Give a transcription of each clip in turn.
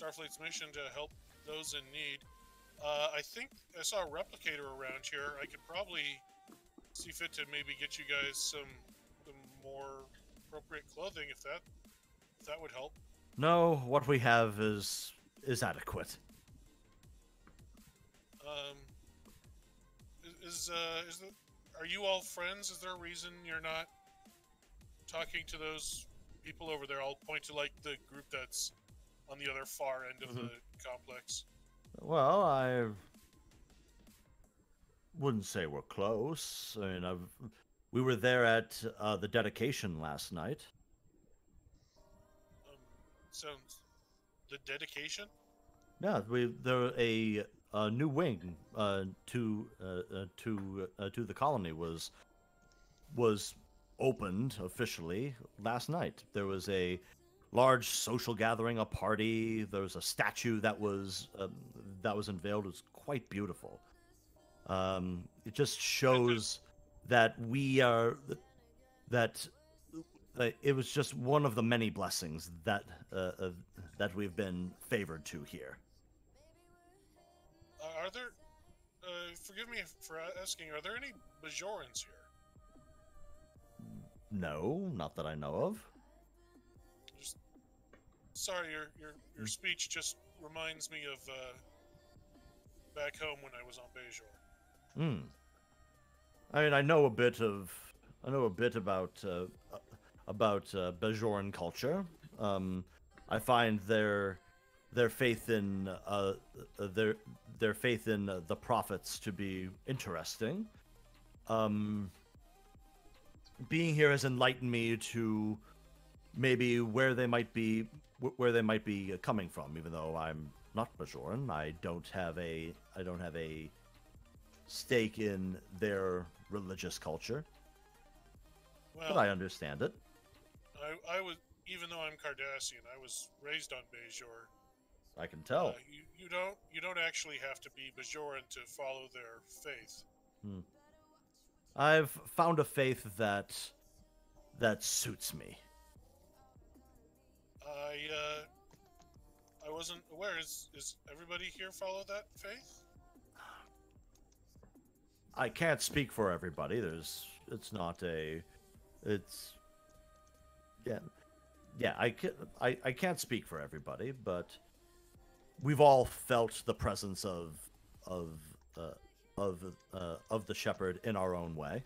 Starfleet's mission to help those in need. I think I saw a replicator around here. I could probably see fit to maybe get you guys some more appropriate clothing if that would help. No, what we have is adequate. Um, is the are you all friends? Is there a reason you're not talking to those people over there? I'll point to like the group that's on the other far end of the complex. Well, I wouldn't say we're close. I mean, we were there at the dedication last night. Sounds the dedication. Yeah, there a new wing to the colony was opened officially last night. There was a large social gathering, a party. There was a statue that was unveiled. It was quite beautiful. It just shows that we are that it was just one of the many blessings that that we've been favored to here. Are there? Forgive me for asking. Are there any Bajorans here? No, not that I know of. Just sorry, your speech just reminds me of back home when I was on Bajor. Hmm. I mean, I know a bit about Bajoran culture. I find their faith in their faith in the prophets to be interesting. Being here has enlightened me to maybe where they might be coming from. Even though I'm not Bajoran, I don't have a stake in their religious culture. Well, but I understand it. I was, even though I'm Cardassian, I was raised on Bajor. I can tell. You don't actually have to be Bajoran to follow their faith. I've found a faith that suits me. I wasn't aware. Is everybody here follow that faith? I can't speak for everybody. I can't speak for everybody, but we've all felt the presence of the shepherd in our own way.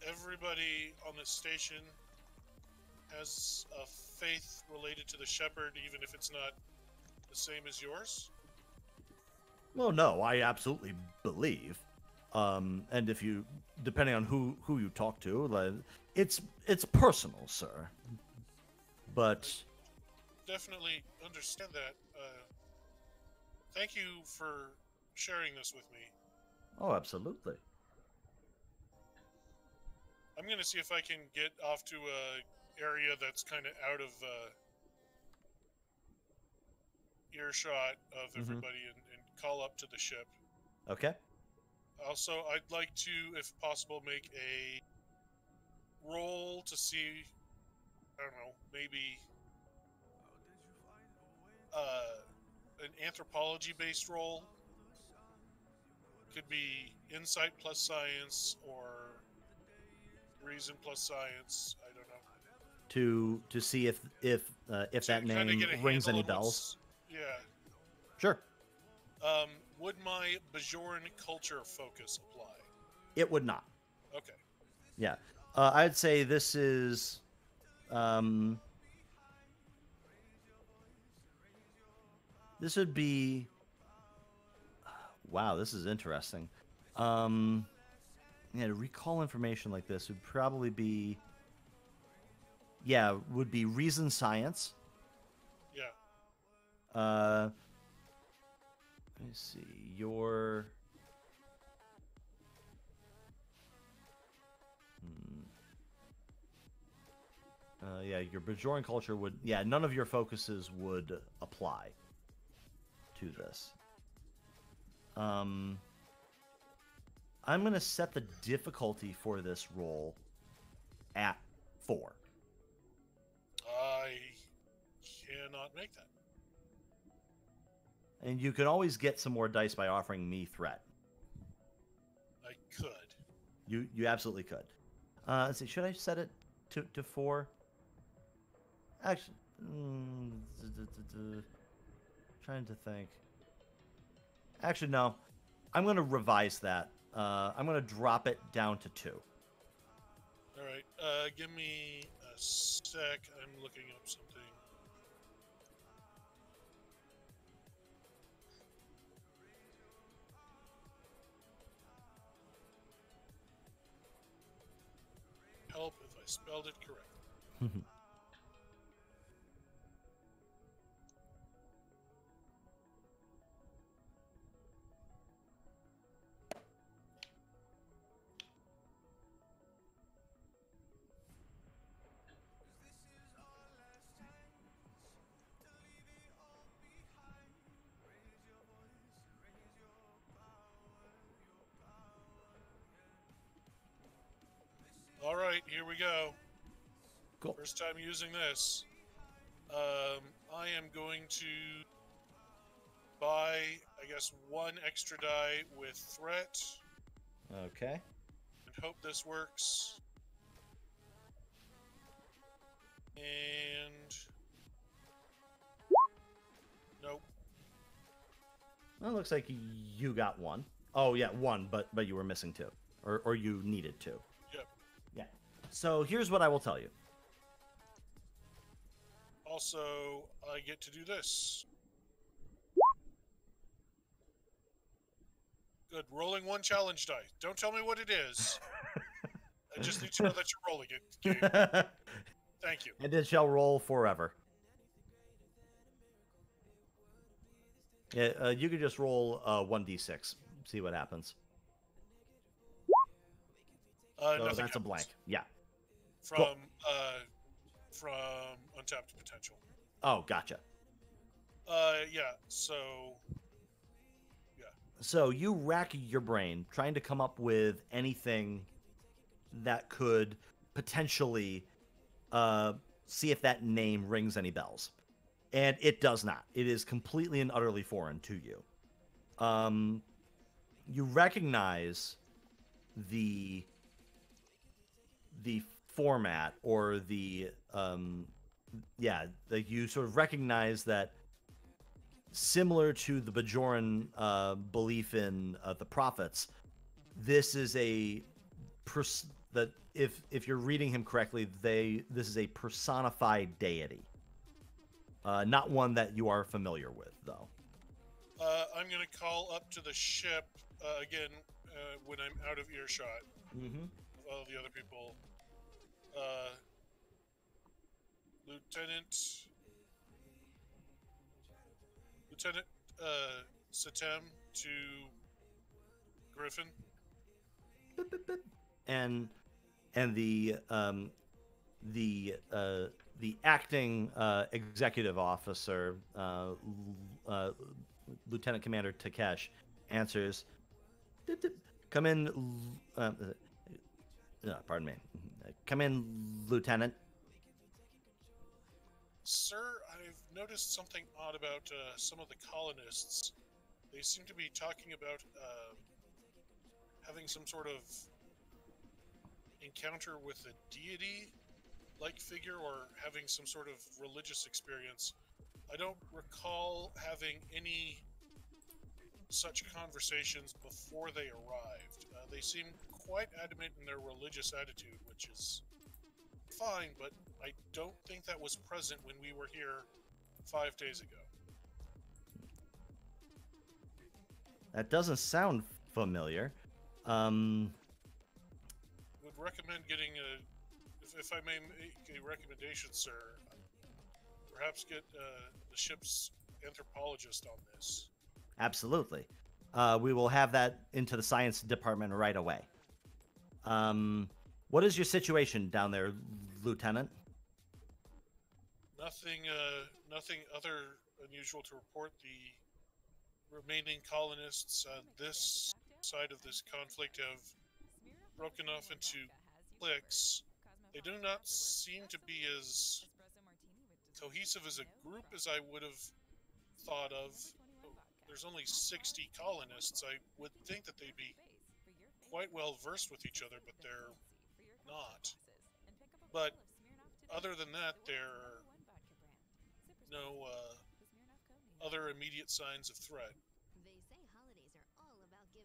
Everybody on this station has a faith related to the shepherd, even if it's not the same as yours? Well, no, I absolutely believe. And if you, depending on who you talk to, like, it's personal, sir. But definitely understand that. Thank you for sharing this with me. Oh, absolutely. I'm gonna see if I can get off to a area that's kind of out of earshot of everybody and call up to the ship. Okay. Also, I'd like to, if possible, make a roll to see, I don't know, maybe an anthropology-based roll. Could be insight plus science or reason plus science. I don't know. To see if that name rings any bells. Yeah. Sure. Would my Bajoran culture focus apply? It would not. Okay. Yeah. I'd say this is this would be, wow, this is interesting. Yeah, to recall information like this would probably be, would be reason science. Yeah. Let me see. Your your Bajoran culture would, none of your focuses would apply to this. I'm going to set the difficulty for this roll at 4. I cannot make that. And you can always get some more dice by offering me threat. I could. You absolutely could. Let's see, should I set it to 4? Actually, trying to think. Actually, no. I'm going to revise that. I'm going to drop it down to 2. All right. Give me a sec. I'm looking up something. Help if I spelled it correctly. All right, here we go. Cool. First time using this. I am going to buy, I guess, 1 extra die with threat Okay. and hope this works. And nope. Well, it looks like you got 1. Oh yeah, 1, but you were missing 2, or you needed 2. Yep. Yeah. So here's what I will tell you. Also, I get to do this. Good. Rolling 1 challenge die. Don't tell me what it is. I just need to know that you're rolling it. Game. Thank you. And it shall roll forever. Yeah, you could just roll 1d6. See what happens. So that's Nothing a blank. Yeah. from Cool. From untapped potential. Oh, gotcha. Yeah. So. Yeah. So you rack your brain trying to come up with anything that could potentially see if that name rings any bells. And it does not. It is completely and utterly foreign to you. You recognize the format or you sort of recognize that similar to the Bajoran belief in the prophets, this is that if you're reading him correctly, this is a personified deity. Not one that you are familiar with, though. I'm going to call up to the ship again when I'm out of earshot Mm-hmm. of all the other people. Lieutenant Satem to Griffin. And the acting executive officer, Lieutenant Commander Takesh, answers, "Come in, pardon me. Come in, Lieutenant." Sir, I've noticed something odd about some of the colonists. They seem to be talking about having some sort of encounter with a deity-like figure or having some sort of religious experience. I don't recall having any such conversations before they arrived. They seem quite adamant in their religious attitude, which is fine, but I don't think that was present when we were here 5 days ago. That doesn't sound familiar. Would recommend getting if I may make a recommendation, sir, perhaps get the ship's anthropologist on this. Absolutely. We will have that into the science department right away. What is your situation down there, Lieutenant? Nothing other unusual to report. The remaining colonists on this side of this conflict have broken off into cliques. They do not seem to be as cohesive as a group as I would have thought of. There's only 60 colonists. I would think that they'd be quite well versed with each other, but they're not. But other than that, there are no other immediate signs of threat.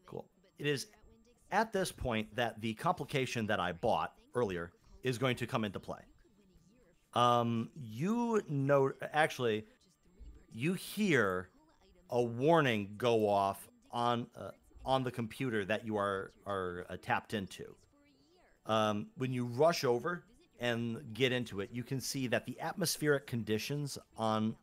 Cool. It is at this point that the complication that I bought earlier is going to come into play. You hear a warning go off on the computer that you are tapped into. When you rush over and get into it, you can see that the atmospheric conditions on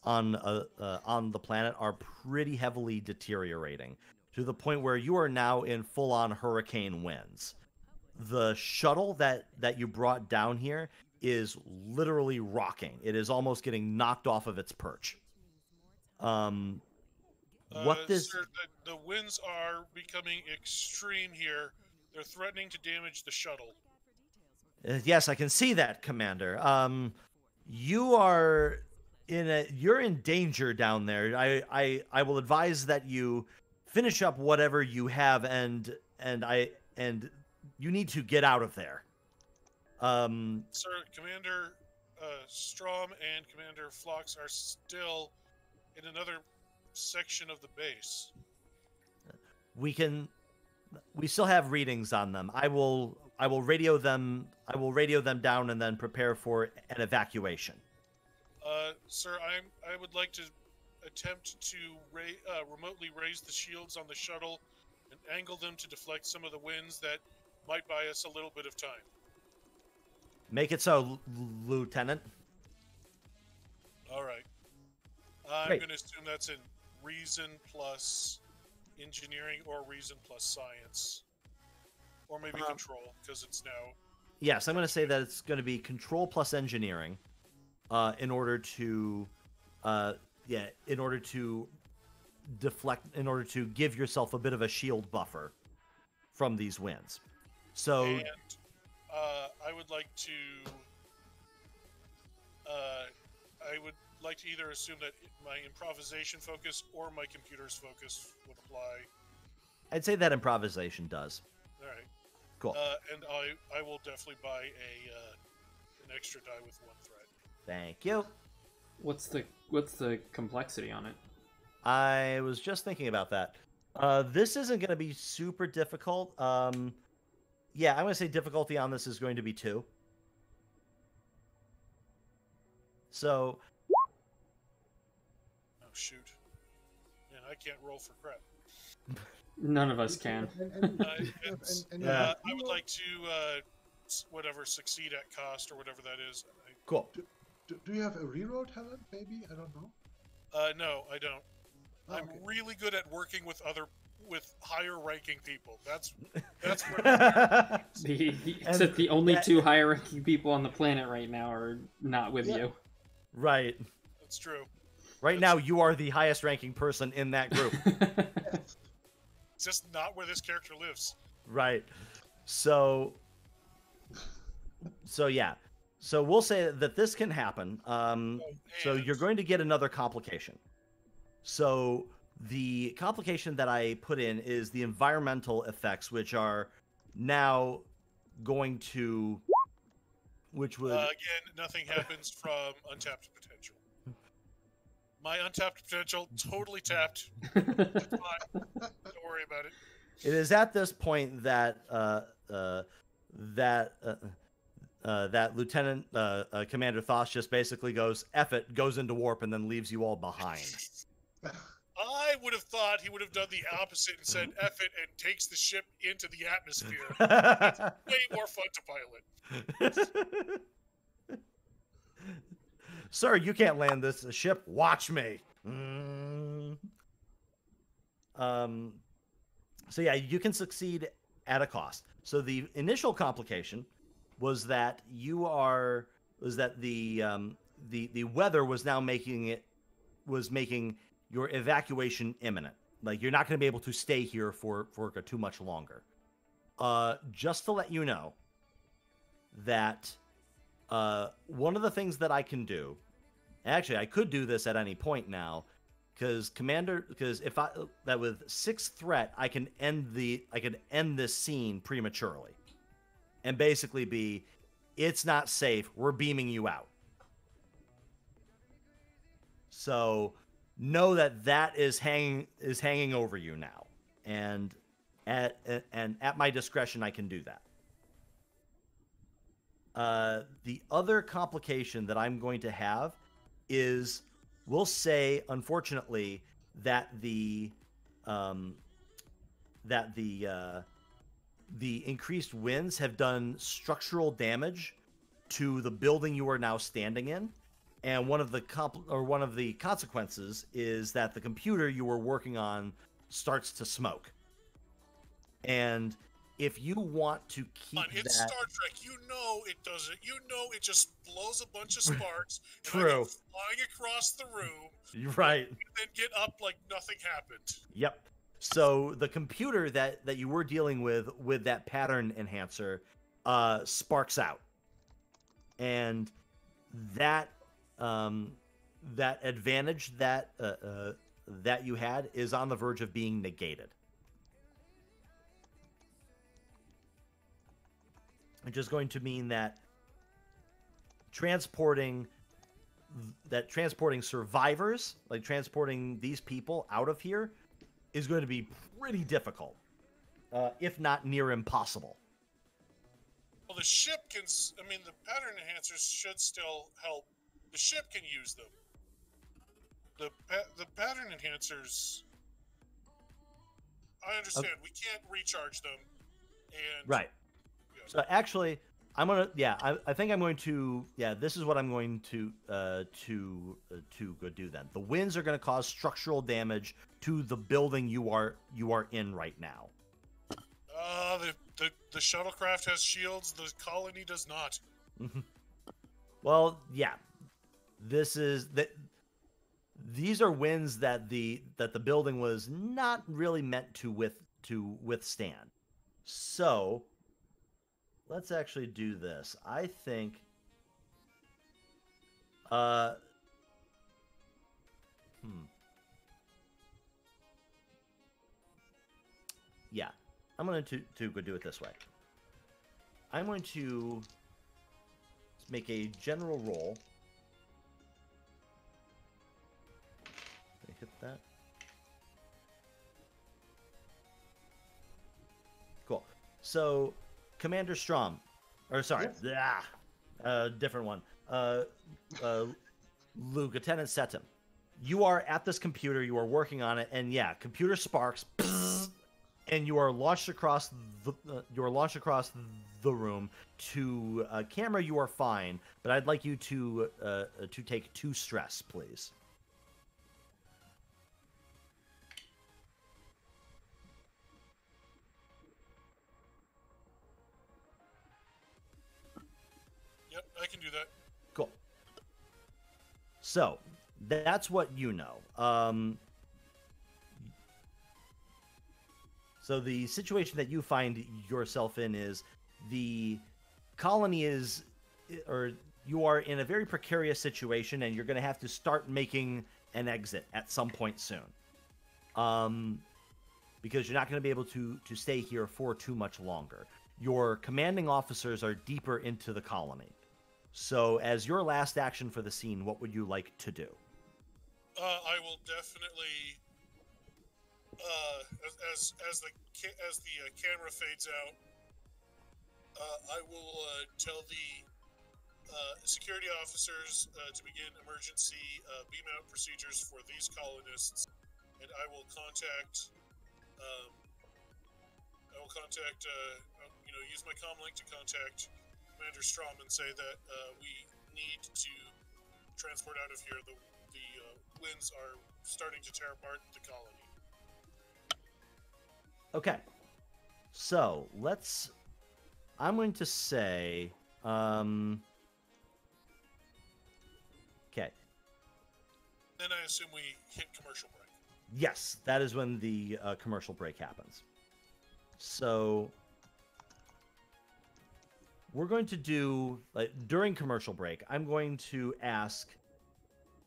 the planet are pretty heavily deteriorating to the point where you are now in full-on hurricane winds. The shuttle that you brought down here is literally rocking. It is almost getting knocked off of its perch. Sir, the winds are becoming extreme here. They're threatening to damage the shuttle. Yes, I can see that, Commander. You're in danger down there. I will advise that you finish up whatever you have, and you need to get out of there. Sir, Commander Strohm and Commander Phlox are still in another section of the base. We still have readings on them. I will radio them. I will radio them down and then prepare for an evacuation. Sir, I would like to attempt to remotely raise the shields on the shuttle and angle them to deflect some of the winds that might buy us a little bit of time. Make it so, Lieutenant. All right. I'm going to assume that's in reason plus engineering or reason plus science. Or maybe control, because it's now... Yes, I'm going to say that it's going to be control plus engineering in order to deflect, in order to give yourself a bit of a shield buffer from these winds. So... And I would like to... I would like to either assume that my improvisation focus or my computer's focus would apply. I'd say that improvisation does. All right. Cool. And I will definitely buy an extra die with one threat. Thank you. What's the complexity on it? I was just thinking about that. This isn't going to be super difficult. Yeah, I'm going to say difficulty on this is going to be 2. So... Oh, shoot. Man, I can't roll for crap. None of us can. I would like to, whatever, succeed at cost or whatever that is. Cool. Do you have a reroll talent, maybe? I don't know. No, I don't. I'm really good at working with higher ranking people. That's where except the only 2 higher ranking people on the planet right now are not with you. Right. That's true. Now, you are the highest ranking person in that group. It's just not where this character lives. Right. So yeah. So we'll say that this can happen. So you're going to get another complication. So the complication that I put in is the environmental effects, which are now going to... Which would... Again, nothing happens from untapped potential. My untapped potential, totally tapped. It's fine. Don't worry about it. It is at this point that that Lieutenant Commander Phlox just basically goes, F it, goes into warp, and then leaves you all behind. I would have thought he would have done the opposite and said F it and takes the ship into the atmosphere. It's way more fun to pilot. Sir, you can't land this ship. Watch me. So yeah, you can succeed at a cost. So the initial complication was that the weather was now making your evacuation imminent. Like, you're not going to be able to stay here for too much longer. Just to let you know that one of the things that I can do Actually, I could do this at any point now, because if I that with 6 threat, I can end this scene prematurely, and basically be, it's not safe. We're beaming you out. So know that is hanging over you now, and at my discretion, I can do that. The other complication that I'm going to have is, we'll say, unfortunately, that the increased winds have done structural damage to the building you are now standing in, and one of the consequences is that the computer you were working on starts to smoke. And if you want to keep it's that... Star Trek. You know it doesn't. You know it just blows a bunch of sparks. True. And I go flying across the room. You're right. And then get up like nothing happened. Yep. So the computer that you were dealing with that pattern enhancer sparks out, and that advantage that you had is on the verge of being negated. Which is going to mean that transporting survivors, like transporting these people out of here, is going to be pretty difficult, if not near impossible. Well, the ship can... I mean, the pattern enhancers should still help. The ship can use them. The pattern enhancers... I understand. Okay. We can't recharge them. And Right. So actually, I'm gonna. Yeah, I think I'm going to. Yeah, this is what I'm going to go do then. The winds are going to cause structural damage to the building you are in right now. The shuttlecraft has shields. The colony does not. Well, yeah. These are winds that the building was not really meant to withstand. So let's actually do this. I think yeah. I'm going to go do it this way. I'm going to make a general roll. Let me hit that. Cool. So, Commander Strohm, or sorry, different one. Lieutenant Setim, you are at this computer. You are working on it, and yeah, computer sparks, and you are launched across the room to camera. You are fine, but I'd like you to take 2 stress, please. Yep, I can do that. Cool. So that's what you know. So the situation that you find yourself in is the colony is, or you are in a very precarious situation, and you're going to have to start making an exit at some point soon. Because you're not going to be able to stay here for too much longer. Your commanding officers are deeper into the colony. So as your last action for the scene, what would you like to do? I will definitely... as the camera fades out, I will tell the security officers to begin emergency beam out procedures for these colonists, and I will contact use my comm link to contact Commander Strohm and say that we need to transport out of here. The winds are starting to tear apart the colony. Okay, so I'm going to say, okay. Then I assume we hit commercial break. Yes, that is when the commercial break happens. So we're going to do, during commercial break, I'm going to ask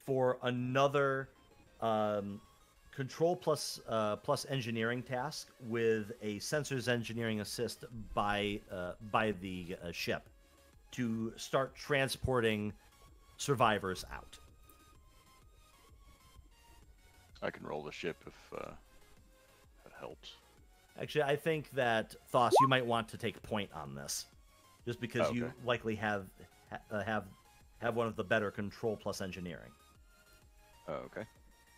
for another control plus engineering task with a sensors engineering assist by the ship to start transporting survivors out. I can roll the ship if that helps. Actually, I think that Thos, you might want to take point on this, just because you likely have one of the better control plus engineering. Oh, okay.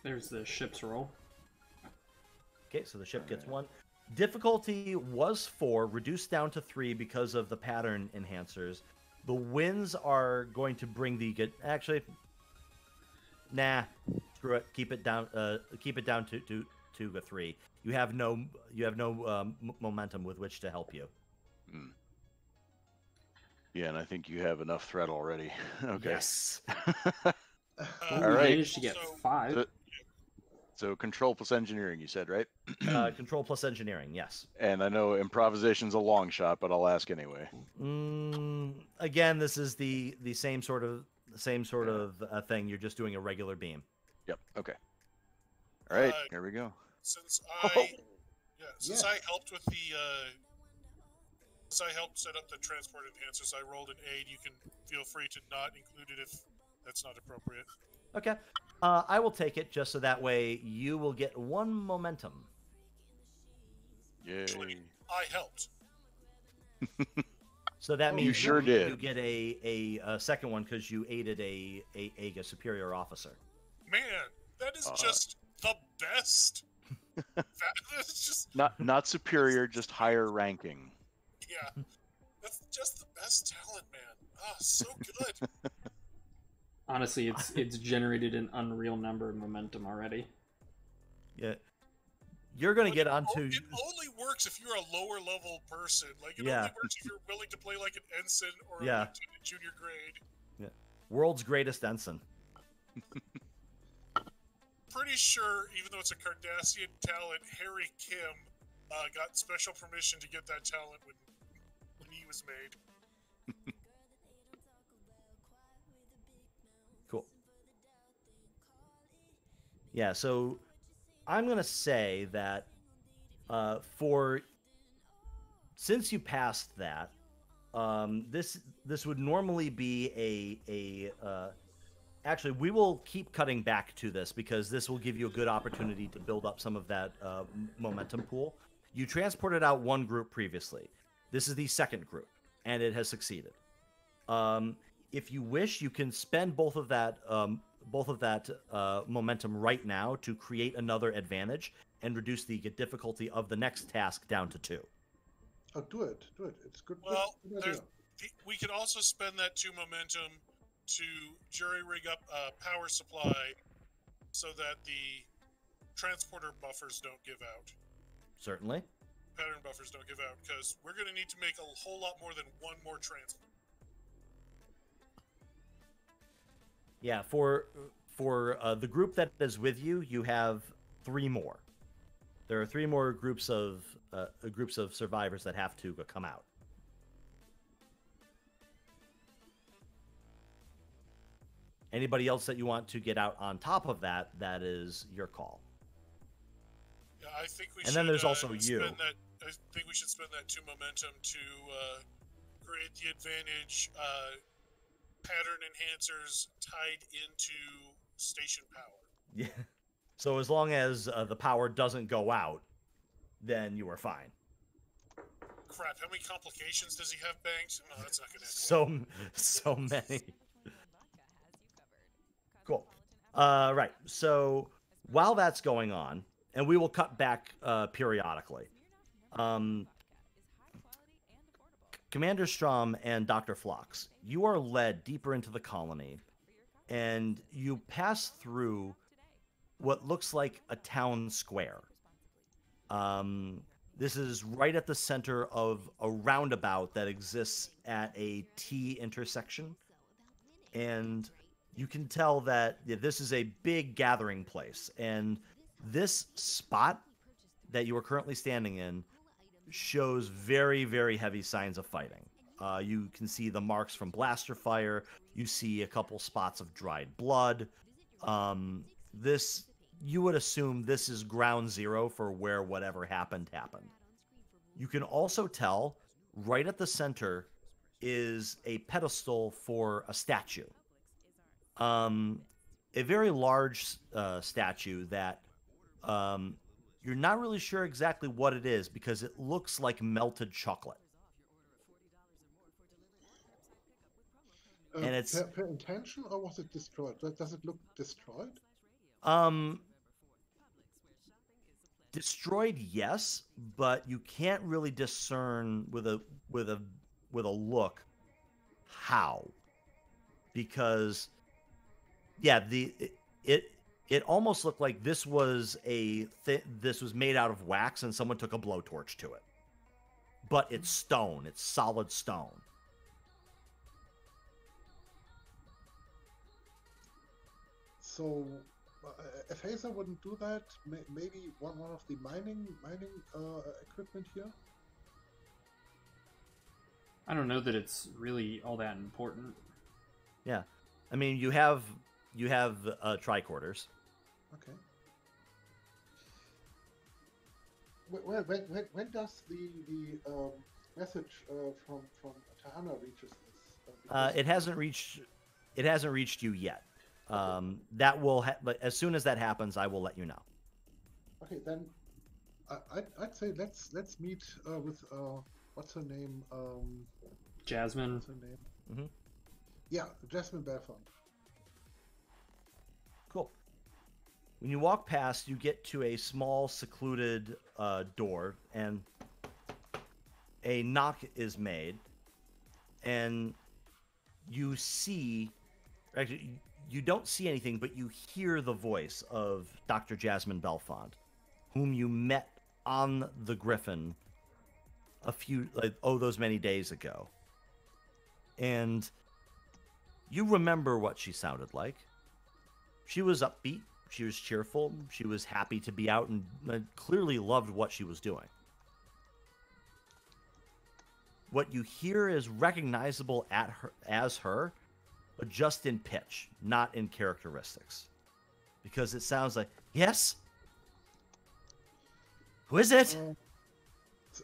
There's the ship's roll. Okay, so the ship gets 1. Difficulty was 4, reduced down to 3 because of the pattern enhancers. The winds are going to bring the good. Actually, nah, screw it. Keep it down. Keep it down to a 3. You have no momentum with which to help you. Mm. Yeah, and I think you have enough threat already. Okay. Yes. We All right. managed to get 5. So control plus engineering, you said, right? Control plus engineering, yes. And I know improvisation's a long shot, but I'll ask anyway. Again, this is the same sort of thing. You're just doing a regular beam. Yep. Okay. All right. Here we go. Since I helped with the since I helped set up the transport enhancers, I rolled an 8. You can feel free to not include it if that's not appropriate. Okay. I will take it just so that way you will get 1 momentum. Yay. Actually, I helped. So that means you sure did. You get a second one because you aided a superior officer. Man, that is just the best. It's just not superior, just higher ranking. Yeah, that's just the best talent, man. So good. Honestly, it's generated an unreal number of momentum already. Yeah. You're going to get onto... It only works if you're a lower level person. Like, it Yeah. only works if you're willing to play like an ensign or a Yeah. lieutenant junior grade. Yeah. World's greatest ensign. Pretty sure, even though it's a Cardassian talent, Harry Kim got special permission to get that talent when he was made. Cool. Yeah, so I'm going to say that since you passed that, this would normally be actually, we will keep cutting back to this because this will give you a good opportunity to build up some of that momentum pool. You transported out 1 group previously. This is the second group, and it has succeeded. If you wish, you can spend both of that momentum right now to create another advantage and reduce the difficulty of the next task down to 2. Oh, do it. It's good. Well, good idea. we could also spend that 2 momentum to jury-rig up a power supply so that the transporter buffers don't give out. Certainly. Pattern buffers don't give out, because we're going to need to make a whole lot more than 1 more transport. Yeah, for the group that is with you, you have 3 more. There are 3 more groups of survivors that have to come out. Anybody else that you want to get out on top of that, that is your call. Yeah, I think we should. And then there's also you. I think we should spend that 2 momentum to create the advantage. Pattern enhancers tied into station power. Yeah. So as long as the power doesn't go out, then you are fine. Crap! How many complications does he have banked? No, that's not gonna end well. So many. Cool. Right. So while that's going on, and we will cut back periodically. Commander Strohm and Dr. Phlox, you are led deeper into the colony, and you pass through what looks like a town square. This is right at the center of a roundabout that exists at a T intersection, and you can tell that this is a big gathering place, and this spot that you are currently standing in shows very, very heavy signs of fighting. You can see the marks from blaster fire. You see a couple spots of dried blood. This, you would assume this is ground zero for where whatever happened. You can also tell right at the center is a pedestal for a statue. A very large statue that you're not really sure exactly what it is because it looks like melted chocolate. And it's per intention, or was it destroyed? Does it look destroyed? Destroyed, yes, but you can't really discern with a look how, because yeah, it almost looked like this was this was made out of wax and someone took a blowtorch to it, but it's stone, it's solid stone. So, a phaser wouldn't do that. Maybe one of the mining equipment here. I don't know that it's really all that important. Yeah, I mean you have tricorders. Okay. When does the message from Tahana reaches us? It hasn't reached you yet. That will but as soon as that happens, I will let you know. Okay, then I'd say let's meet with what's her name? Jasmine. What's her name? Mm-hmm. Yeah, Jasmine Belfont. Cool. When you walk past, you get to a small, secluded door, and a knock is made, and you see. Actually, you don't see anything, but you hear the voice of Dr. Jasmine Belfont, whom you met on the Griffin those many days ago. And you remember what she sounded like. She was upbeat, she was cheerful, she was happy to be out, and clearly loved what she was doing. What you hear is recognizable as her, but just in pitch, not in characteristics. Because it sounds like, yes? Who is it?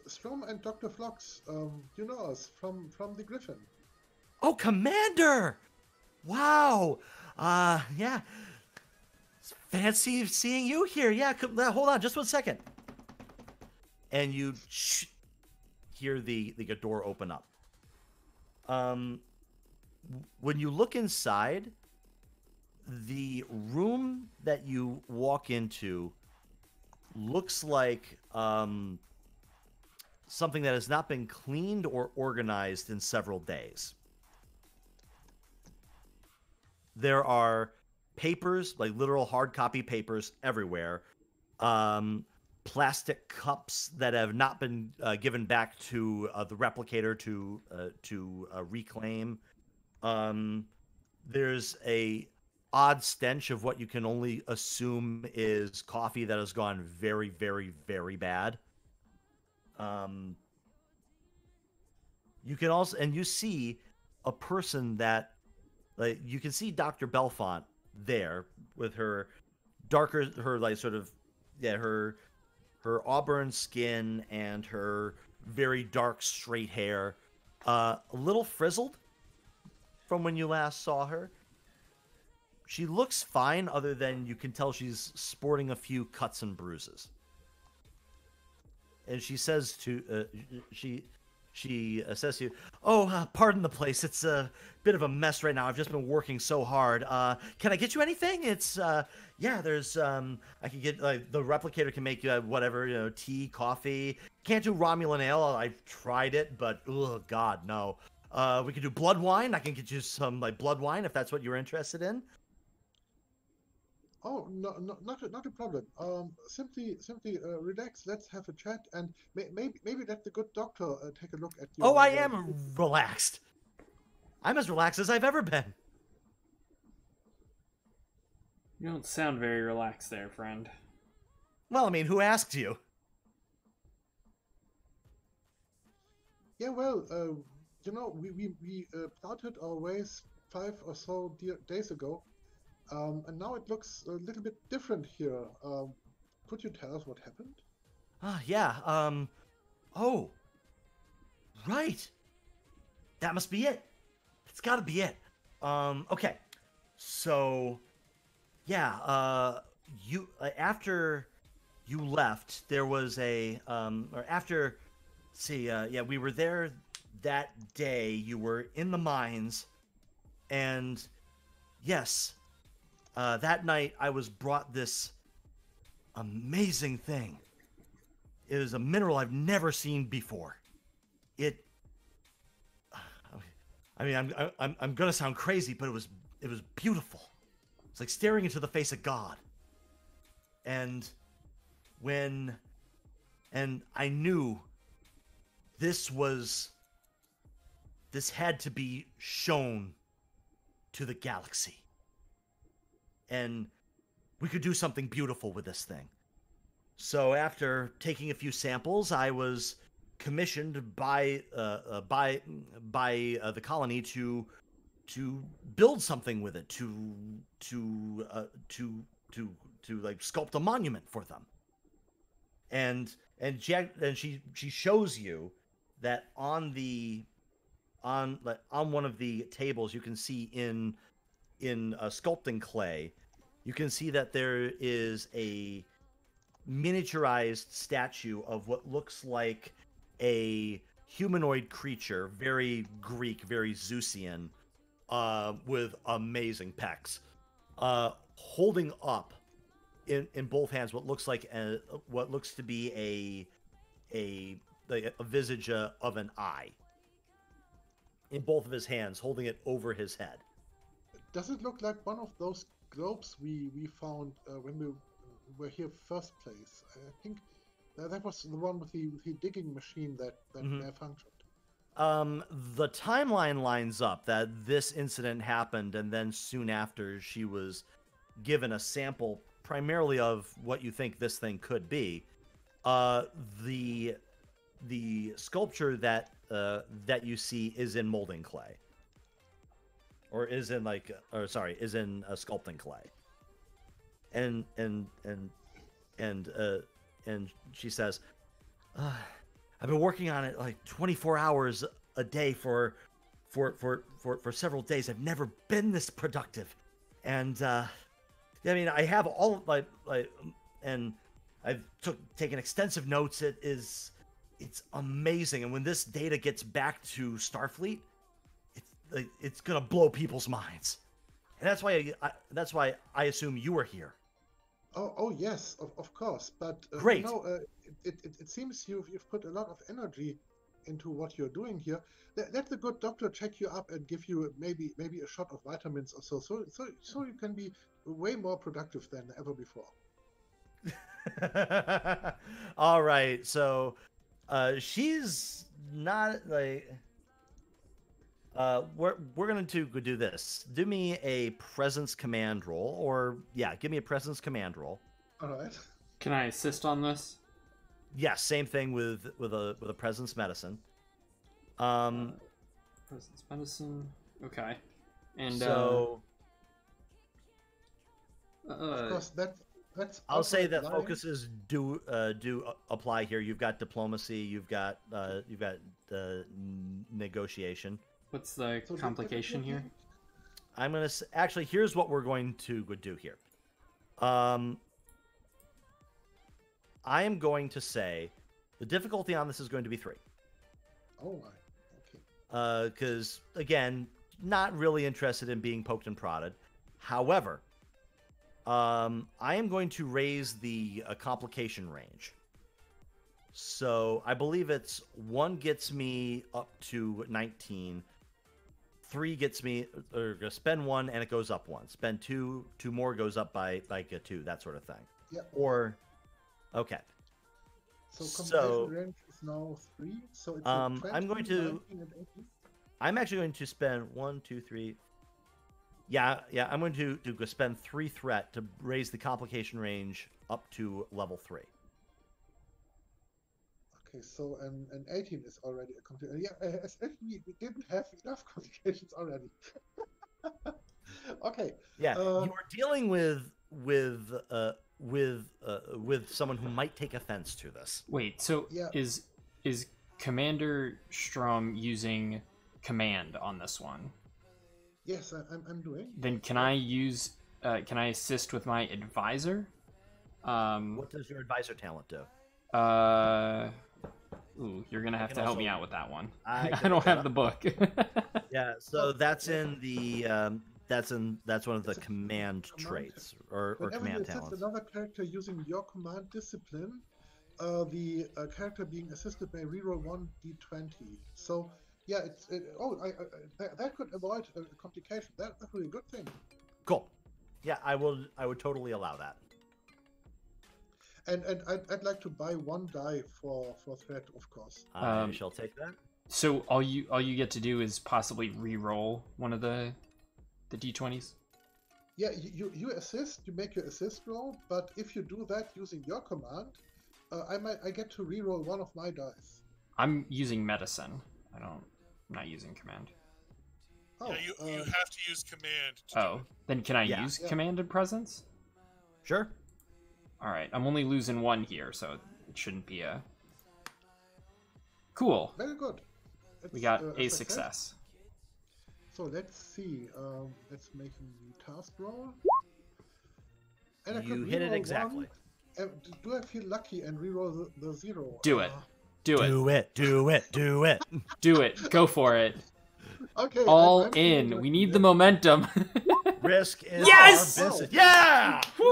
Strohm and Dr. Phlox, you know us from the Griffin. Oh, Commander! Wow! Yeah. It's fancy seeing you here. Yeah, hold on just 1 second. And you hear the door open up. When you look inside, the room that you walk into looks like something that has not been cleaned or organized in several days. There are papers, like literal hard copy papers everywhere. Plastic cups that have not been given back to the replicator to reclaim. There's a odd stench of what you can only assume is coffee that has gone very, very, very bad. You can also, and you see a person that, like, you can see Dr. Belfont there with her darker, her like sort of, yeah, her auburn skin and her very dark straight hair, a little frizzled from when you last saw her. She looks fine, other than you can tell she's sporting a few cuts and bruises. And she says to she says to you, "Oh, pardon the place. It's a bit of a mess right now. I've just been working so hard. Can I get you anything? It's yeah. There's I can get the replicator can make you whatever, tea, coffee. Can't do Romulan ale. I've tried it, but oh god, no. We could do blood wine. I can get you some blood wine if that's what you're interested in." Oh, no, not a problem. Simply relax. Let's have a chat, and maybe let the good doctor take a look at you. Oh, I am relaxed. I'm as relaxed as I've ever been. You don't sound very relaxed there, friend. Well, I mean, who asked you? Yeah, well, we plotted our ways 5 or so days ago, And now it looks a little bit different here. Could you tell us what happened? Yeah. Oh, right. That must be it. It's got to be it. Okay. So, yeah. You after you left, there was or after. See, yeah, we were there that day. You were in the mines, and yes, that night I was brought this amazing thing. It is a mineral I've never seen before. It. I mean, I'm gonna sound crazy, but it was beautiful. It's like staring into the face of God. And when, and I knew this had to be shown to the galaxy, and we could do something beautiful with this thing. So after taking a few samples, I was commissioned by the colony to build something with it, to like sculpt a monument for them. And she shows you that on one of the tables you can see in sculpting clay, you can see that there is a miniaturized statue of what looks like a humanoid creature, very Greek, very Zeusian, with amazing pecs, holding up in both hands what looks to be a visage of an eye in both of his hands, holding it over his head. Does it look like one of those globes we found when we were here first place? I think that was the one with the digging machine that malfunctioned. The timeline lines up that this incident happened, and then soon after she was given a sample primarily of what you think this thing could be. The sculpture that you see is in molding clay, or is in sculpting clay. And she says, I've been working on it like 24 hours a day for several days. I've never been this productive. And I mean, I have all and I've taken extensive notes. It's amazing. And when this data gets back to Starfleet, it's gonna blow people's minds. And that's why I assume you were here. Oh yes, of course. But great. It seems you've put a lot of energy into what you're doing here. Let the good doctor check you up and give you maybe a shot of vitamins or so you can be way more productive than ever before. All right, so she's not like. We're going to do this. Do me a presence command roll, or give me a presence command roll. All right. Can I assist on this? Yes, same thing with a presence medicine. Presence medicine. Okay. And so, of course, that's. I'll say that focuses do apply here. You've got diplomacy. You've got negotiation. What's the complication here? I'm gonna actually. Here's what we're going to do here. I am going to say the difficulty on this is going to be 3. Oh my. Okay. Because again, not really interested in being poked and prodded. However, I am going to raise the complication range. So I believe it's 1 gets me up to 19. 3 gets me, or spend 1 and it goes up 1. Spend 2 more goes up by like a 2, that sort of thing. Yeah. Or, okay. So complication range is now 3. So it's 20, I'm going to. 19, and 18? I'm actually going to spend 1, 2, 3. Yeah. I'm going to spend 3 threat to raise the complication range up to level 3. Okay, so an 18 is already a complication. Yeah, especially we didn't have enough complications already. Okay. Yeah, you are dealing with someone who might take offense to this. Wait, so Yeah. is Commander Strohm using command on this one? Yes, I'm doing. Then can I use can I assist with my advisor? What does your advisor talent do? Ooh, you're gonna have can to help me also- out with that one. I I can don't look that have up. the book. Yeah, so that's in the that's one of the It's a command traits or Whenever you command assist talents. another character using your command discipline, the character being assisted may reroll 1d20. So yeah, that could avoid a complication. That's really a good thing. Cool. Yeah, I would totally allow that. And I'd like to buy one die for threat, of course. I shall take that. So all you get to do is possibly re-roll one of the d20s. Yeah, you assist, you make your assist roll, but if you do that using your command, I get to reroll one of my dice. I'm using medicine. I'm not using command. Oh, Yeah, you have to use command. To do Oh, it. then can I Yeah. use Yeah. commanded presence? Sure. All right, I'm only losing one here, so it shouldn't be a. Cool. very good. We It's, got a a success. So let's see. Let's make a task roll. And I could You hit it reroll exactly. one. Do I feel lucky and reroll the 0? Do it. Do it. Do it. Do it. Do it. Do it. Go for it. Okay. All I'm feeling in. We lucky, need yeah. the momentum. Risk is Yes! our business. Yeah. Woo!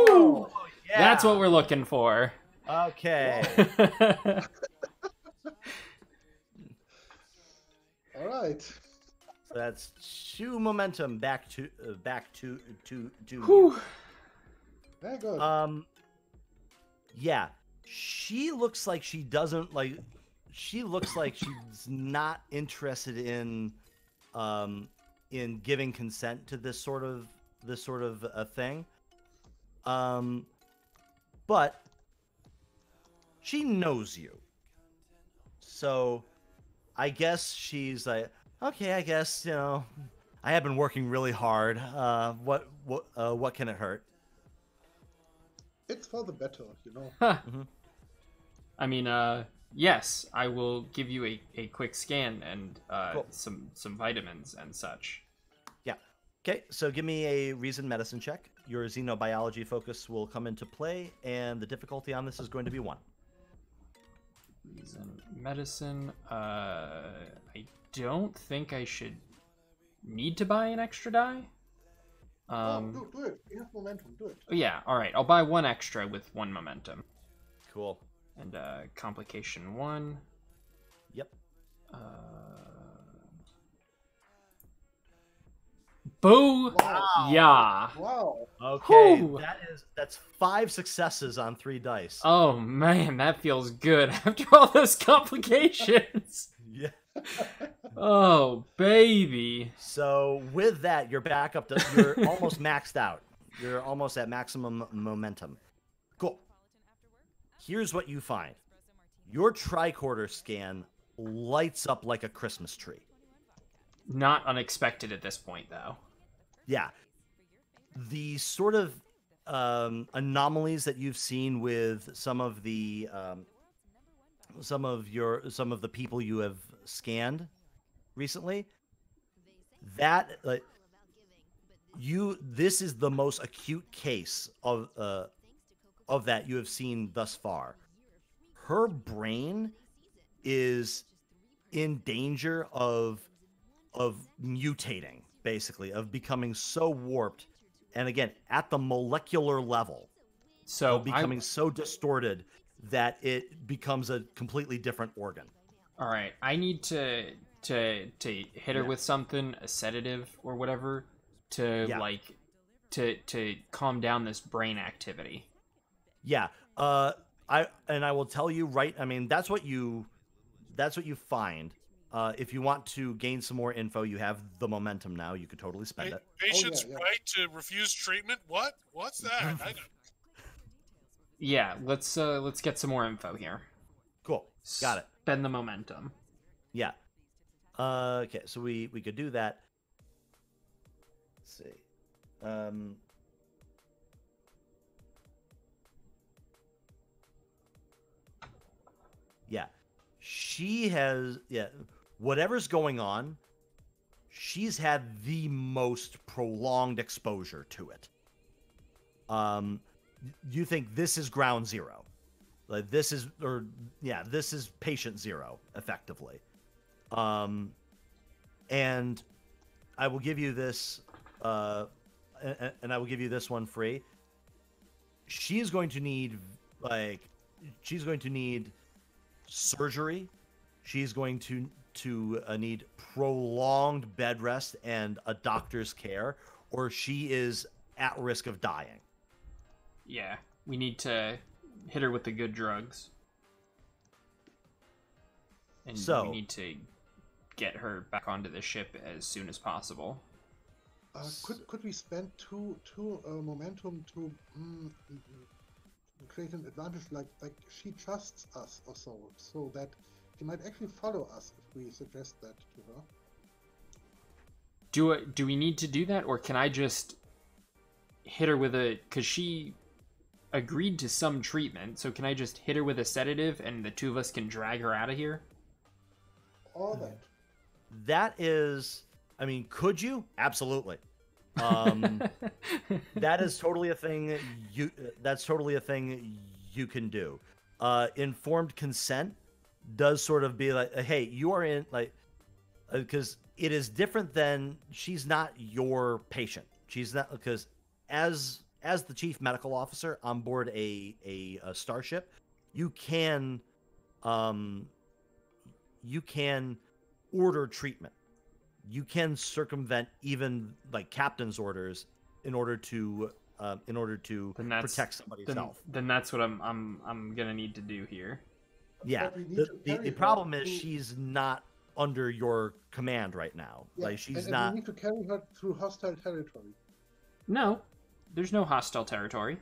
Oh, yeah. That's what we're looking for. Okay. All right. So that's 2 momentum back to Whew. Very good. Yeah. She looks like she doesn't like. She looks like she's not interested in giving consent to this sort of a thing. But she knows you. So I guess she's like, okay, I guess, I have been working really hard. What can it hurt? It's for the better, you know. Huh. Mhm. I mean, yes, I will give you a quick scan and Cool. some vitamins and such. Yeah. Okay, so give me a reason medicine check. Your xenobiology focus will come into play, and the difficulty on this is going to be 1. Reason medicine. I don't think I should need to buy an extra die. Do it. You have momentum. Do it. Yeah, all right. I'll buy 1 extra with 1 momentum. Cool. And complication 1. Yep. Boo! Wow. Yeah. Wow. Okay, Whew. that's 5 successes on 3 dice. Oh man, that feels good after all those complications. Yeah. Oh baby. So with that, you're back up to you're almost maxed out. You're almost at maximum momentum. Cool. Here's what you find. Your tricorder scan lights up like a Christmas tree. Not unexpected at this point though. Yeah. The sort of anomalies that you've seen with some of the people you have scanned recently, that this is the most acute case of that you have seen thus far. Her brain is in danger of mutating, basically, of becoming so warped, and again at the molecular level, So of becoming so distorted that it becomes a completely different organ. all right, I need to hit her Yeah. with something, a sedative or whatever, to Yeah. to calm down this brain activity. Yeah. I will tell you right. I mean, that's what you find. If you want to gain some more info, you have the momentum now. You could totally spend it. Patient's yeah. right to refuse treatment? What? What's that? I don't... Yeah, let's get some more info here. Cool. Got it. Spend the momentum. Yeah. Okay, so we could do that. Let's see. Yeah. She has, yeah, whatever's going on, she's had the most prolonged exposure to it. You think this is ground zero. Like this is, or yeah, this is patient zero, effectively. And I will give you this, and I will give you this one free. She's going to need, she's going to need surgery. She's going to need prolonged bed rest and a doctor's care, or she is at risk of dying. Yeah, we need to hit her with the good drugs. And So, we need to get her back onto the ship as soon as possible. Could we spend two momentum to create an advantage, like she trusts us or so that she might actually follow us if we suggest that to her? Do we need to do that, or can I just hit her with a, because she agreed to some treatment, so can I just hit her with a sedative and the two of us can drag her out of here? All that. That is, I mean, could you? Absolutely. That is totally a thing that's totally a thing you can do. Informed consent does sort of be like, hey, you are in, like, because it is different than, she's not your patient. She's not, because as the chief medical officer on board a starship, you can order treatment. You can circumvent even like captain's orders in order to protect somebody's health. Then that's what I'm gonna need to do here. Yeah. The problem is she's not under your command right now. Yeah. Like she's and not. We need to carry her through hostile territory. No, there's no hostile territory.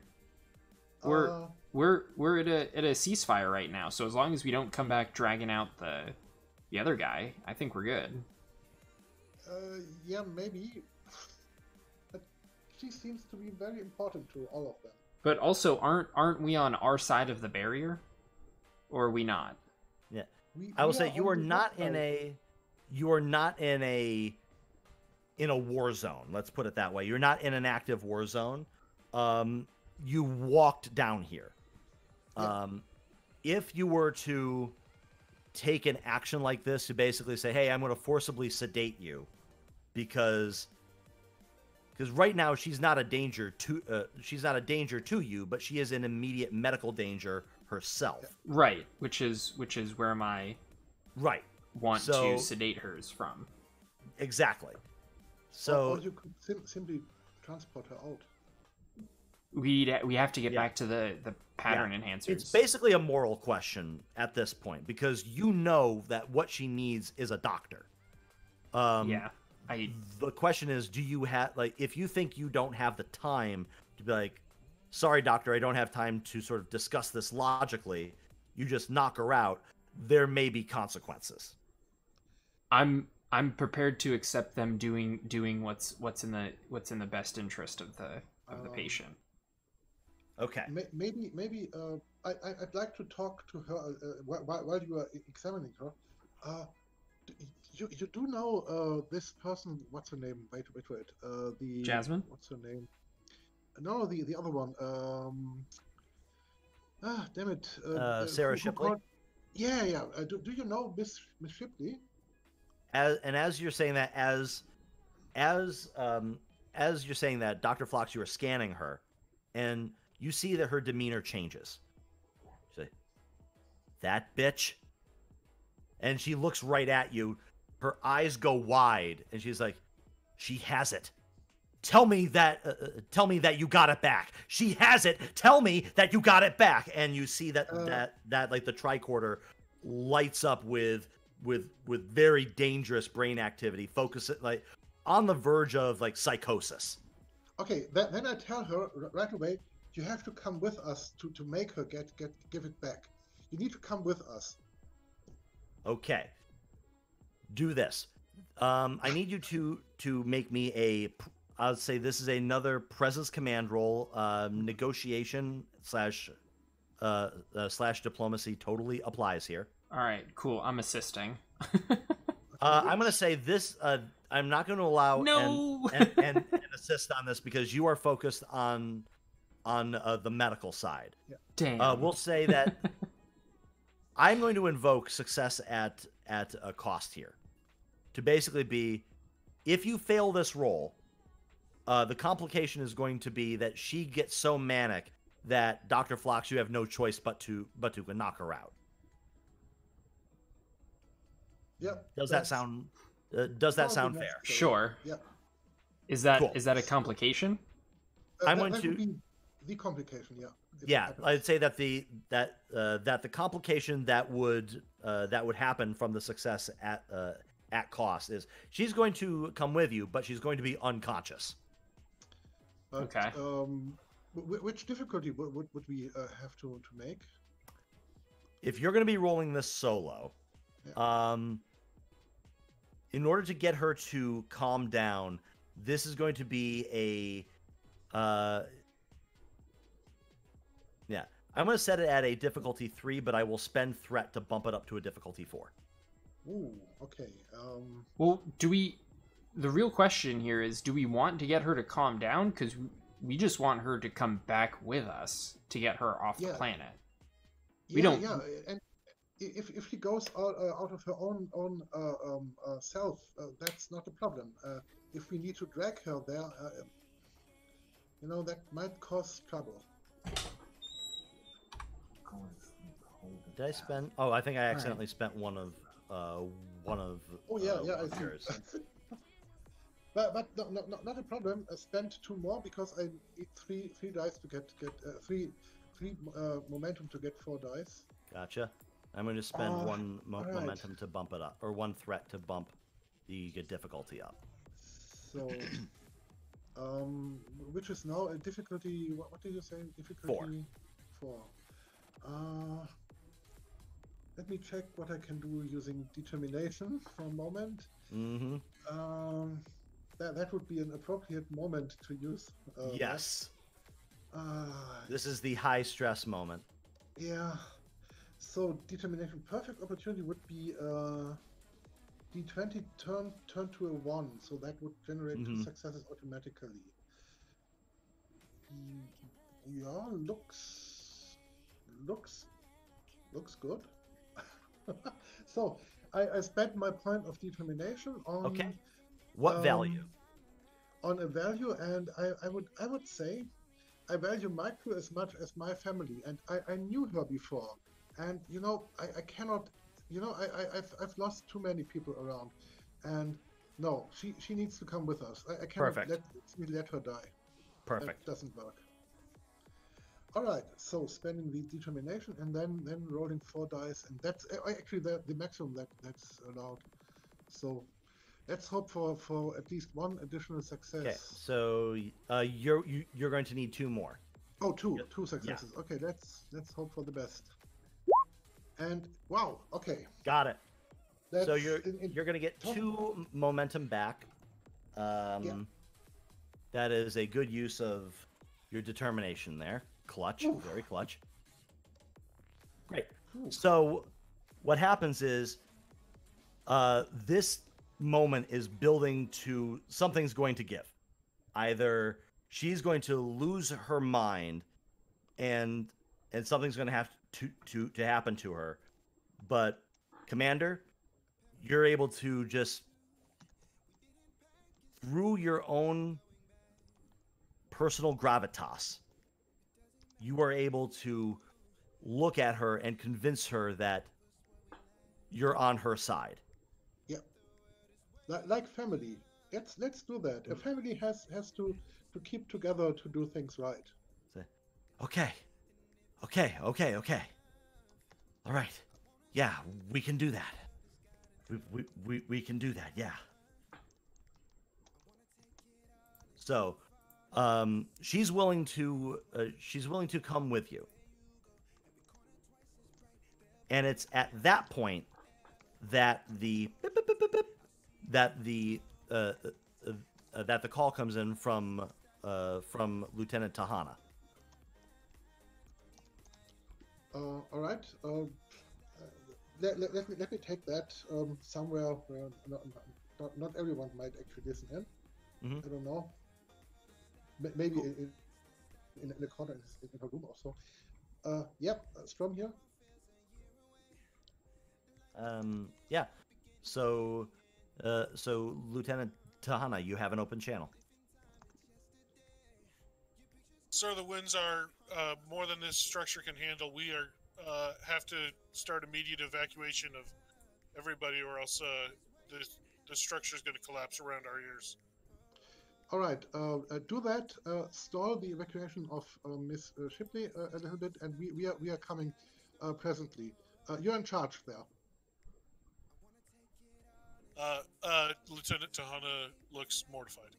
We're at a ceasefire right now, so as long as we don't come back dragging out the other guy, I think we're good. Yeah, maybe. But she seems to be very important to all of them. But also, aren't we on our side of the barrier, or are we not? Yeah, I will say you are not in a war zone. Let's put it that way. You're not in an active war zone. You walked down here. If you were to take an action like this to basically say, hey, I'm going to forcibly sedate you because right now she's not a danger to you, but she is in immediate medical danger herself. Right, which is where my want to sedate her is from. Exactly. So or you could simply transport her out. We have to get back to the pattern enhancers. It's basically a moral question at this point, because you know that what she needs is a doctor. The question is, do you have, like, if you think you don't have the time to be like, sorry, doctor, I don't have time to sort of discuss this logically, you just knock her out, there may be consequences. I'm prepared to accept them doing what's in the best interest of the patient. Okay. Maybe I'd like to talk to her while you are examining her. You do know this person? What's her name? Wait. The Jasmine. What's her name? No, the other one. Damn it. Sarah Shipley. Yeah. Do you know Miss Shipley? As you're saying that, as you're saying that, Dr. Phlox, you are scanning her, and you see that her demeanor changes. She's like, that bitch? And she looks right at you. Her eyes go wide, and she's like, she has it. Tell me that you got it back. She has it. Tell me that you got it back. And you see that like the tricorder lights up with very dangerous brain activity, focus it like on the verge of like psychosis. Okay, then I tell her right away, you have to come with us to make her give it back. You need to come with us. Okay. Do this. I need you to make me I'd say this is another presence command roll. Negotiation slash diplomacy totally applies here. All right, cool. I'm assisting. I'm going to say this. I'm not going to allow No! an assist on this because you are focused on the medical side. Yeah. Damn. We'll say that I'm going to invoke success at a cost here, to basically be, if you fail this roll, the complication is going to be that she gets so manic that Dr. Phlox, you have no choice but to knock her out. Yep. Does that sound fair? Sure. Yeah. Is that Cool. is that a complication? I'm that, going that to- would be the complication. Yeah. if it Yeah, happens. I'd say that the complication that would happen from the success at cost is she's going to come with you, but she's going to be unconscious. But, Okay. Which difficulty would we have to make? If you're going to be rolling this solo, in order to get her to calm down, this is going to be a I'm going to set it at a difficulty 3, but I will spend threat to bump it up to a difficulty 4. Ooh, okay. Well, the real question here is, do we want to get her to calm down? Because we just want her to come back with us to get her off the Yeah. planet. Yeah, don't- Yeah, and if she goes out of her own self, that's not a problem. If we need to drag her there, that might cause trouble. Did I spend? Oh, I think I accidentally spent one of. Oh yeah, I see. yours. But no, not a problem. I spent 2 more because I need three dice to get three momentum to get 4 dice. Gotcha. I'm going to spend one alright. momentum to bump it up, or 1 threat to bump the difficulty up. So, which is now a difficulty. What did you say? Difficulty 4. Let me check what I can do using determination for a moment. Mm-hmm. That would be an appropriate moment to use. Yes. that. This is the high stress moment. Yeah. So determination, perfect opportunity would be D20 turn to a 1, so that would generate 2 successes automatically. Yeah, looks good. So I spent my point of determination on Okay. What value? on a value, and I would say I value my crew as much as my family, and I knew her before, and I cannot, I've lost too many people around, and no, she needs to come with us. I cannot Perfect. let her die. Perfect. That doesn't work. All right, so spending the determination and then rolling 4 dice, and that's actually the maximum that's allowed. So let's hope for at least 1 additional success. Okay. So you're going to need 2 more. Oh, two successes. Okay, let's hope for the best. And wow, okay. Got it. That's So you're in going to get top- 2 momentum back. That is a good use of your determination there. Clutch, Oof. very clutch. Great. Ooh. So what happens is this moment is building to something's going to give. Either she's going to lose her mind and something's going to have to happen to her. But Commander, you're able to just, through your own personal gravitas, you are able to look at her and convince her that you're on her side. Yeah, like family. Let's do that. A family has to keep together to do things right. Say, okay. All right. Yeah, we can do that. We can do that. Yeah. So, she's willing to come with you, and it's at that point that the that the call comes in from Lieutenant Tahana. All right. Let me take that somewhere where not everyone might actually listen in. Mhm. I don't know. Maybe Cool. in a corner in a room or so. Yep, Strohm here. Yeah. So, Lieutenant Tahana, you have an open channel. Sir, the winds are more than this structure can handle. We are have to start immediate evacuation of everybody, or else the structure is going to collapse around our ears. All right. Do that. Stall the evacuation of Miss Shipley a little bit, and we are coming presently. You're in charge there. Lieutenant Tahana looks mortified.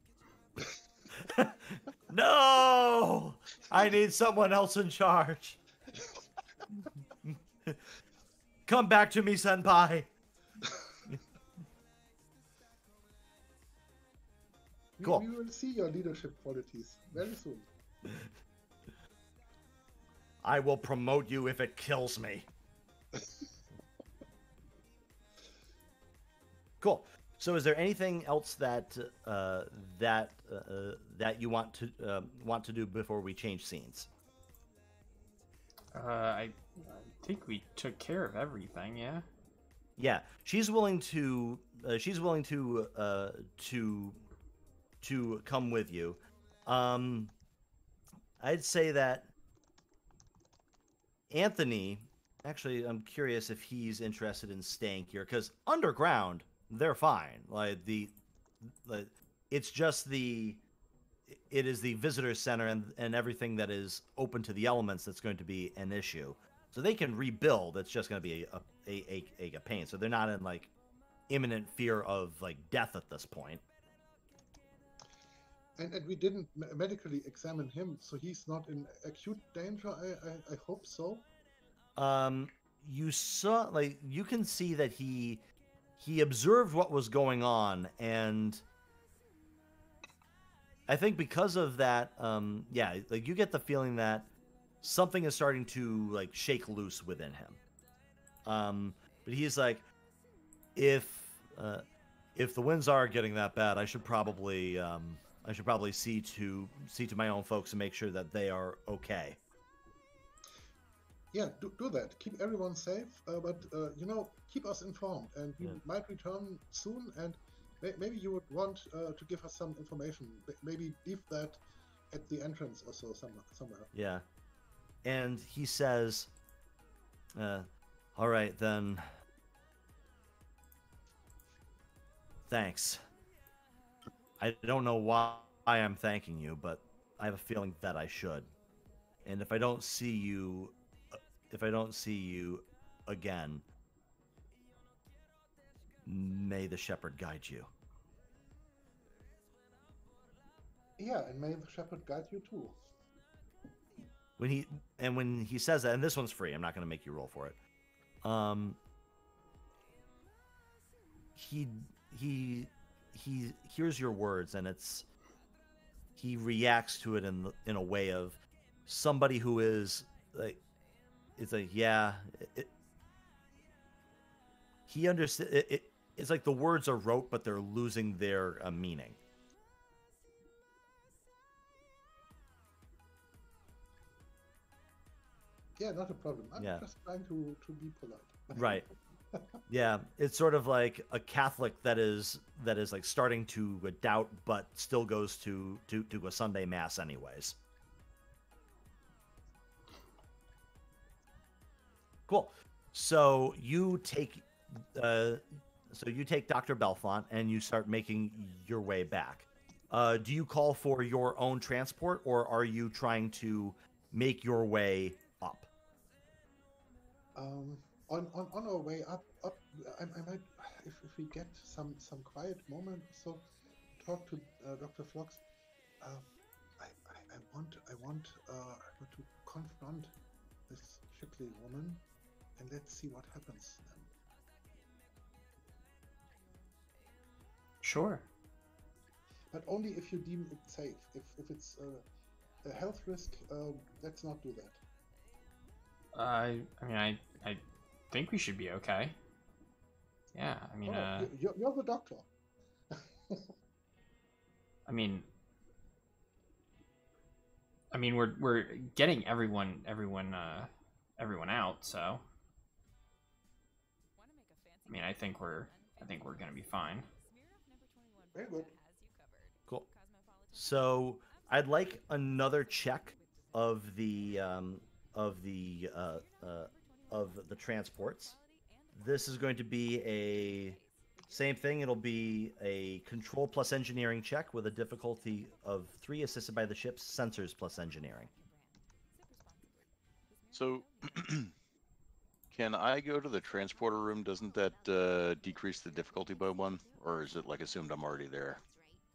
No! I need someone else in charge. Come back to me, senpai. Cool. We will see your leadership qualities very soon. I will promote you if it kills me. Cool. So, is there anything else that that you want to do before we change scenes? I think we took care of everything. Yeah. Yeah, she's willing to come with you. I'd say that Anthony. Actually, I'm curious if he's interested in staying here, because underground they're fine. It's just it is the visitor center and everything that is open to the elements that's going to be an issue. So they can rebuild. It's just going to be a pain. So they're not in like imminent fear of like death at this point. And we didn't medically examine him, so he's not in acute danger. I hope so. You saw, like, you can see that he observed what was going on, and I think because of that, yeah, like you get the feeling that something is starting to like shake loose within him. But he's like, if the winds are getting that bad, I should probably see to my own folks and make sure that they are okay. Yeah, do that. Keep everyone safe, but keep us informed, and we might return soon. And maybe you would want to give us some information. Maybe leave that at the entrance or so somewhere. Yeah, and he says, "All right then. Thanks. I don't know why I'm thanking you, but I have a feeling that I should. And if I don't see you again, may the shepherd guide you." Yeah, and may the shepherd guide you too. When he says that, and this one's free, I'm not going to make you roll for it. He hears your words, and he reacts to it in a way of somebody who is like, it's like, yeah, he understands. It's like the words are rote, but they're losing their meaning. Yeah, not a problem. I'm Yeah. just trying to be polite. Right. Yeah, it's sort of like a Catholic that is like starting to doubt, but still goes to a Sunday mass anyways. Cool. So you take Dr. Belfont and you start making your way back. Do you call for your own transport, or are you trying to make your way up? On our way up, I might, if we get some quiet moment, so talk to Dr. Phlox. I want to confront this Shipley woman, and let's see what happens then. Sure. but only if you deem it safe. If it's a health risk, let's not do that. I mean, I think we should be okay. Yeah, I mean, You're the doctor. I mean, we're getting everyone out. So, I mean, I think we're gonna be fine. Very good. Cool. So I'd like another check of the transports. This is going to be a same thing. It'll be a control plus engineering check with a difficulty of 3, assisted by the ship's sensors plus engineering. So, can I go to the transporter room? Doesn't that decrease the difficulty by 1, or is it like assumed I'm already there?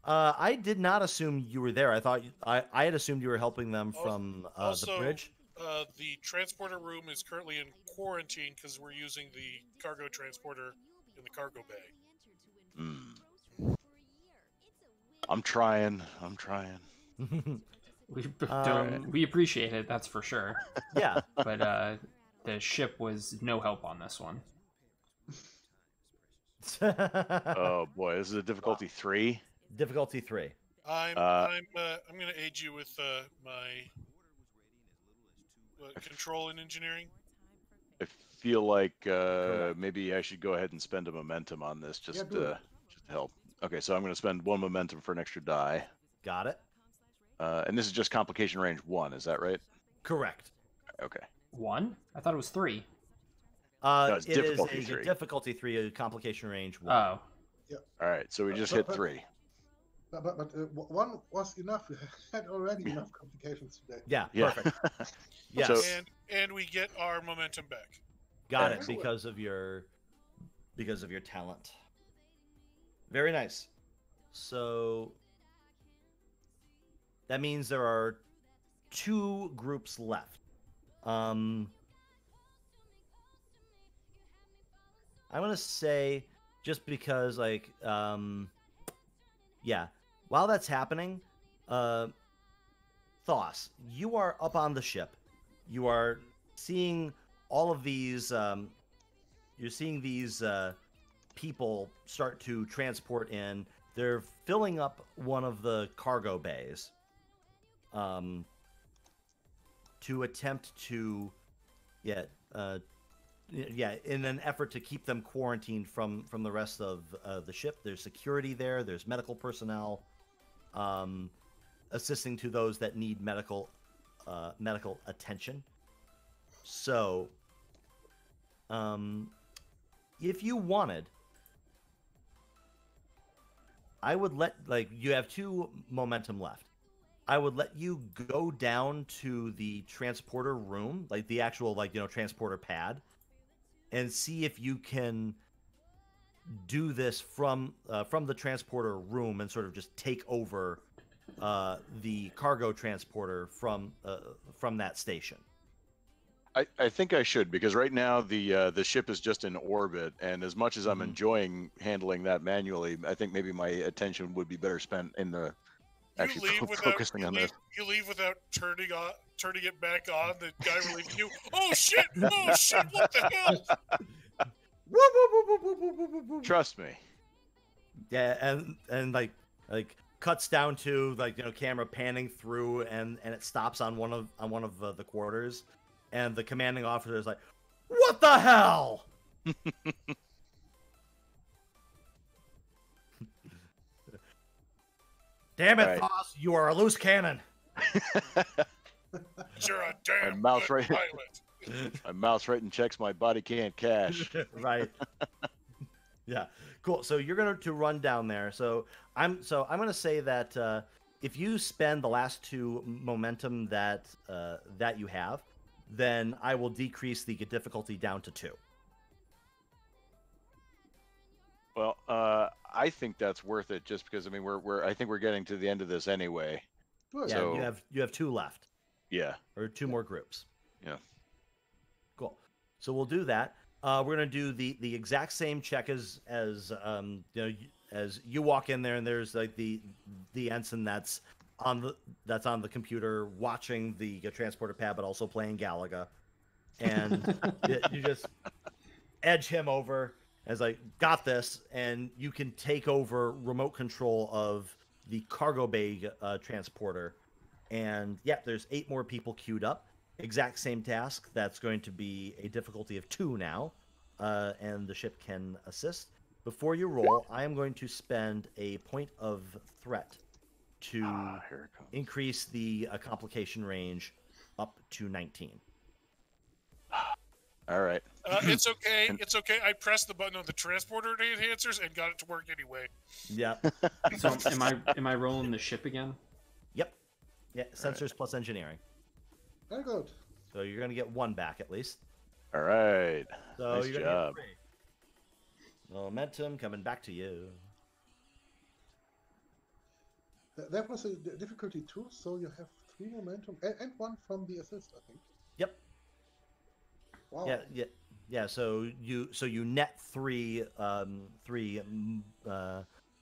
I did not assume you were there. I thought I had assumed you were helping them from the bridge. The transporter room is currently in quarantine because we're using the cargo transporter in the cargo bay. I'm trying. We appreciate it, that's for sure. Yeah. But the ship was no help on this one. Oh boy, this is a difficulty 3. Difficulty 3. I'm going to aid you with my control and engineering. I feel like maybe I should go ahead and spend a momentum on this just to help. Okay, so I'm going to spend 1 momentum for an extra die. Got it. And this is just complication range 1, is that right? Correct. Okay. 1? I thought it was 3. It's It is difficulty a 3. difficulty 3, a complication range 1. Oh. Yeah. All right, so we just hit 3. But 1 was enough. We had already enough complications today. Yeah. Yeah. Perfect. Yes. So- And we get our momentum back. Got it Excellent. because of your talent. Very nice. So that means there are 2 groups left. I'm gonna say, just because, like, yeah, while that's happening, Thos, you are up on the ship. You are seeing all of these. You're seeing these people start to transport in. They're filling up one of the cargo bays to attempt to, in an effort to keep them quarantined from the rest of the ship. There's security there. There's medical personnel assisting to those that need medical attention. So, if you wanted, I would you have 2 momentum left. I would let you go down to the transporter room, like the actual, transporter pad, and see if you can do this from the transporter room and sort of just take over the cargo transporter from that station. I think I should, because right now the ship is just in orbit, and as much as I'm enjoying handling that manually, I think maybe my attention would be better spent in the focusing on this. You leave without turning it back on. The guy relieving you. Oh shit! Oh shit! What the hell? Trust me. Yeah, and like cuts down to camera panning through, and it stops on one of the quarters, and the commanding officer is like, "What the hell?" Damn it, Right. Thos, you are a loose cannon. You're a damn mouth good right- pilot. My mouth's right and checks my body can't cash. Right. Yeah. Cool. So you're going to run down there. So I'm going to say that if you spend the last 2 momentum that you have, then I will decrease the difficulty down to 2. Well, I think that's worth it, just because I think we're getting to the end of this anyway. Good. Yeah. So- You have 2 left, Yeah. or 2 more groups. Yeah. Cool. So we'll do that. We're going to do the exact same check as as you walk in there, and there's like the ensign that's on the computer watching the transporter pad, but also playing Galaga, and you just edge him over as like, got this, and you can take over remote control of the cargo bay transporter. And yeah, there's 8 more people queued up. Exact same task. That's going to be a difficulty of 2 now, and the ship can assist. Before you roll, I am going to spend a point of threat to increase the complication range up to 19. All right. It's okay. It's okay. I pressed the button on the transporter enhancers and got it to work anyway. Yep. So am I rolling the ship again? Yep. Yeah, sensors plus engineering. Very good. So you're going to get 1 back at least. All right. So nice you're job. Get 3. Momentum coming back to you. That was a difficulty 2, so you have 3 momentum and 1 from the assist, I think. Yep. Wow. Yeah. So you net 3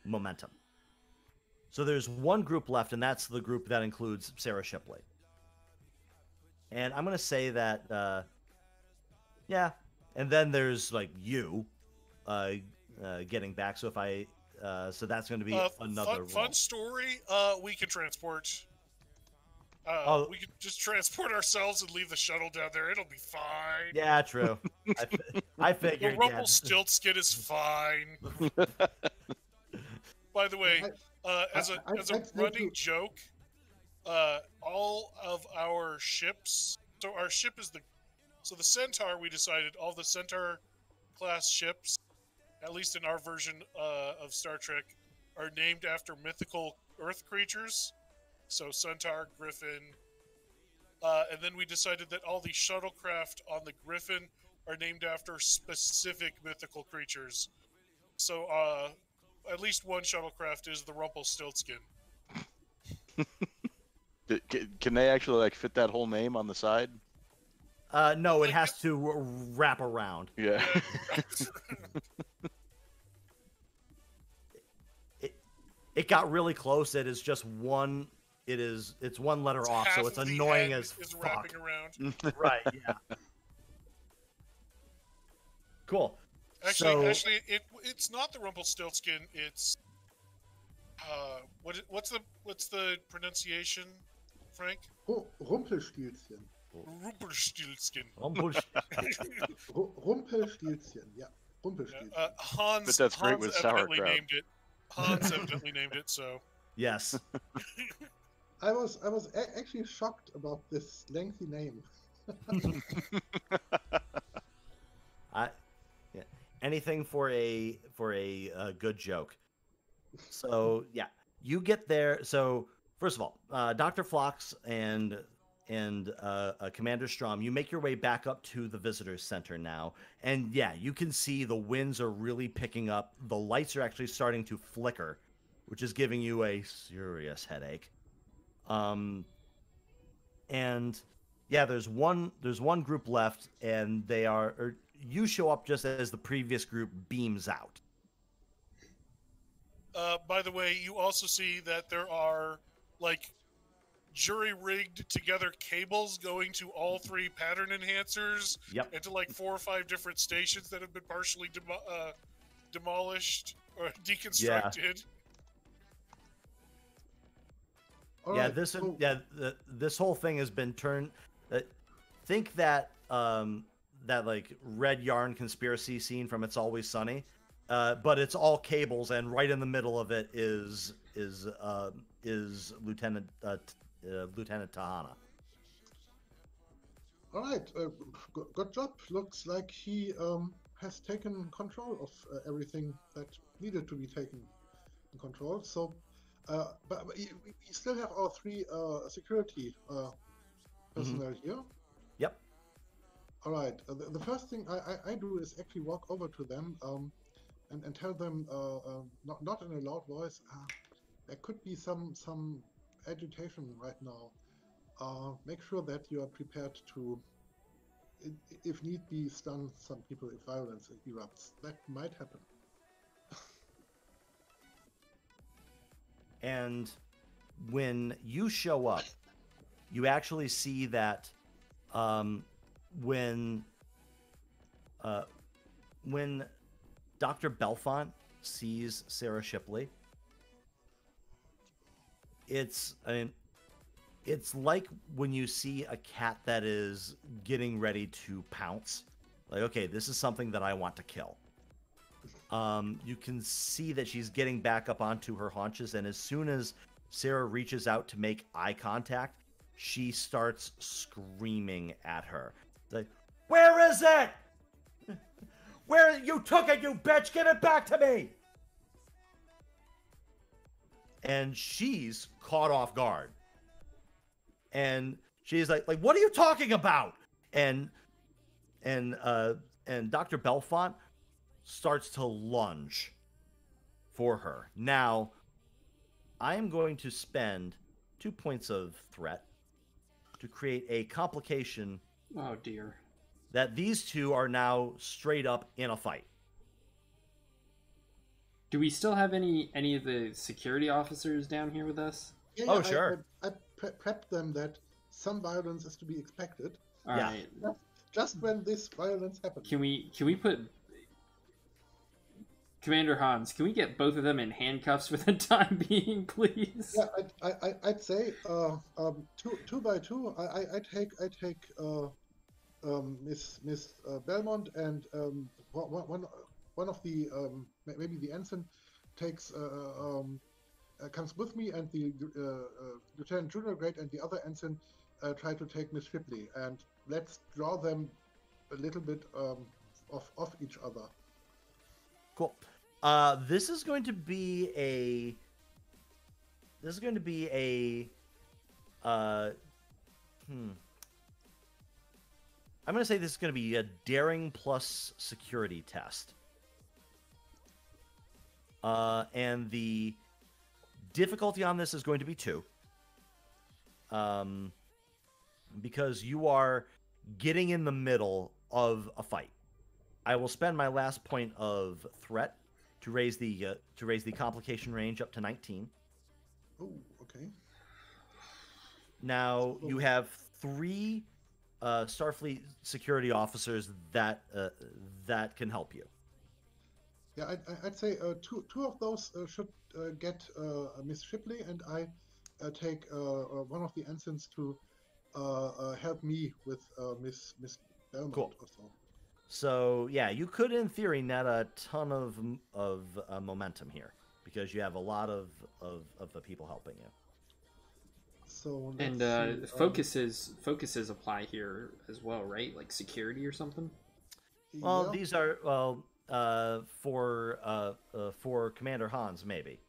momentum. So there's 1 group left, and that's the group that includes Sarah Shipley. And I'm gonna say that yeah. And then there's like you getting back. So if I so that's going to be another fun story. We can transport. We could just transport ourselves and leave the shuttle down there. It'll be fine. Yeah, true. I figured. The Rumpelstiltskin is fine. By the way, as a running joke, all of our ships. So our ship is the Centaur. We decided all the Centaur class ships, at least in our version of Star Trek, are named after mythical Earth creatures. So Centaur, Griffin, and then we decided that all the shuttlecraft on the Griffin are named after specific mythical creatures. So at least one shuttlecraft is the Rumpelstiltskin. Can they actually like fit that whole name on the side? No, it has to wrap around. Yeah. It got really close. It is just one. It's 1 letter off, so it's annoying as fuck. Wrapping around. Right. Yeah. Cool. Actually, it's not the Rumpelstiltskin. It's what's the pronunciation, Frank? Rumpelstilzchen. Rumpelstiltskin. Rumpelstilzchen. Yeah. Rumpelstilzchen. Hans. But that's great Hans with evidently sauerkraut. named it. Hans evidently named it. So. Yes. I was actually shocked about this lengthy name. Anything for a good joke. So yeah, you get there. So first of all, Dr. Phlox and Commander Strohm, you make your way back up to the visitors center now, and yeah, you can see the winds are really picking up. The lights are actually starting to flicker, which is giving you a serious headache. And yeah, there's one group left, and you show up just as the previous group beams out. By the way, you also see that there are like jury-rigged together cables going to all 3 pattern enhancers. Yep. And to like 4 or 5 different stations that have been partially demolished or deconstructed. Yeah. This whole thing has been turned. Think that that like red yarn conspiracy scene from It's Always Sunny, but it's all cables, and right in the middle of it is Lieutenant Tahana. All right, good job. Looks like he has taken control of everything that needed to be taken in control. So, but we still have our 3 security personnel here. Yep. All right. The first thing I do is actually walk over to them and tell them, not in a loud voice, there could be some agitation right now. Make sure that you are prepared to, if need be, stun some people if violence erupts. That might happen. And when you show up, you actually see that when Dr. Belfont sees Sarah Shipley, it's like when you see a cat that is getting ready to pounce. Like, okay, this is something that I want to kill. You can see that she's getting back up onto her haunches, and as soon as Sarah reaches out to make eye contact, she starts screaming at her. Like, where is it? Where you took it, you bitch? Give it back to me! And she's caught off guard. And she's like, what are you talking about? And Dr. Belfont starts to lunge for her. Now, I am going to spend 2 points of threat to create a complication. Oh dear. That these two are now straight up in a fight. Do we still have any of the security officers down here with us? Yeah, oh, sure. I prepped them that some violence is to be expected. All right. Just when this violence happens. Can we put Commander Hans? Can we get both of them in handcuffs for the time being, please? Yeah, I'd say 2 by 2. I take Miss Belmont and one of the maybe the ensign takes comes with me, and the Lieutenant Junior Grade and the other ensign try to take Miss Shipley, and let's draw them a little bit off each other. Cool. This is going to be a. I'm going to say this is going to be a daring plus security test. And the difficulty on this is going to be 2. Because you are getting in the middle of a fight. I will spend my last point of threat to raise the complication range up to 19. Oh, okay. Now you have 3 Starfleet security officers that can help you. Yeah, I'd say two of those should get Miss Shipley, and I take one of the ensigns to help me with Miss Belmont. Cool. Or so. So yeah, you could in theory net a ton of momentum here because you have a lot of the people helping you. So and focuses apply here as well, right? Like security or something. Well, yeah. These are for Commander Hans maybe.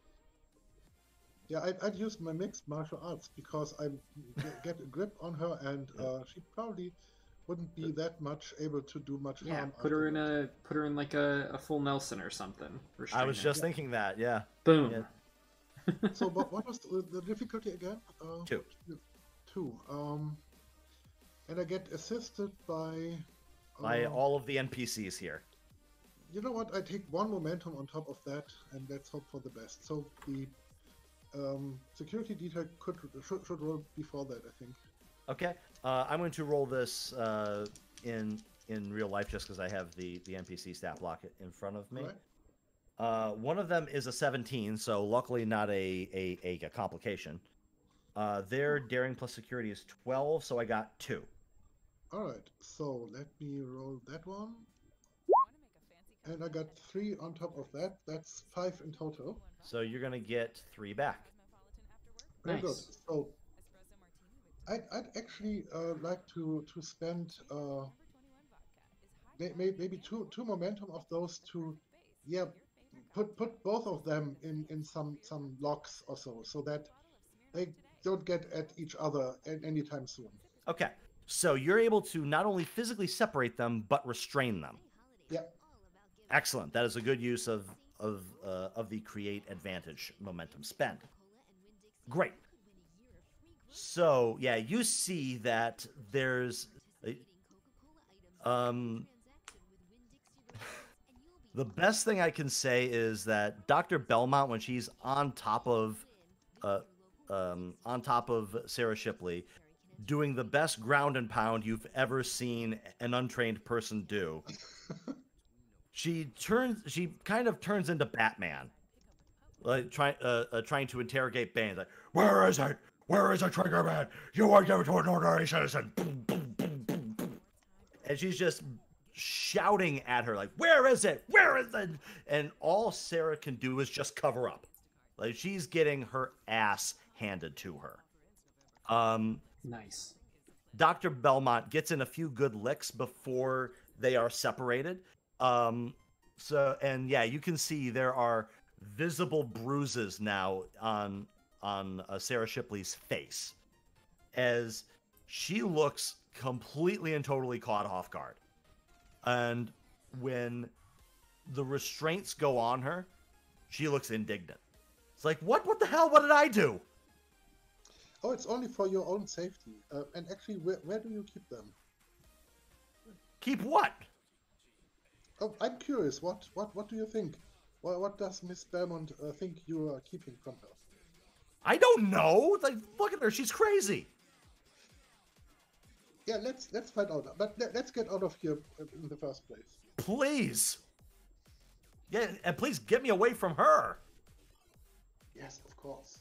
Yeah, I'd use my mixed martial arts because I get a grip on her, and she probably wouldn't be that much able to do much harm. Yeah, put her in like a full Nelson or something. I was just thinking that. Yeah. Boom. Yeah. So, what was the difficulty again? 2. 2. And I get assisted by all of the NPCs here. You know what? I take 1 momentum on top of that, and let's hope for the best. So the security detail should roll before that, I think. Okay. I'm going to roll this in real life just because I have the NPC stat block in front of me. Right. One of them is a 17, so luckily not a complication. Their daring plus security is 12, so I got 2. All right. So let me roll that one. And I got 3 on top of that. That's 5 in total. So you're going to get 3 back. Very good. Nice. So I'd actually like to spend maybe two momentum of those to put both of them in some locks or so that they don't get at each other anytime soon. Okay. So you're able to not only physically separate them but restrain them. Yeah. Excellent. That is a good use of the create advantage momentum spend. Great. So yeah, you see that there's the best thing I can say is that Dr. Belmont, when she's on top of on top of Sarah Shipley, doing the best ground and pound you've ever seen an untrained person do. She kind of turns into Batman, like trying to interrogate Bane. Like, where is it? Where is the trigger man? You won't give it to an ordinary citizen. Boom, boom, boom, boom, boom. And she's just shouting at her like, where is it? Where is it? And all Sarah can do is just cover up. Like, she's getting her ass handed to her. Nice. Dr. Belmont gets in a few good licks before they are separated. And yeah, you can see there are visible bruises now on Sarah Shipley's face as she looks completely and totally caught off guard. And when the restraints go on her, she looks indignant. It's like, what the hell? What did I do? Oh, it's only for your own safety. And actually, where do you keep them? Keep what? Oh, I'm curious. What do you think? What does Miss Belmont think you are keeping from her? I don't know. Like, look at her. She's crazy. Yeah, let's find out. But let's get out of here in the first place. Please. Yeah, and please get me away from her. Yes, of course.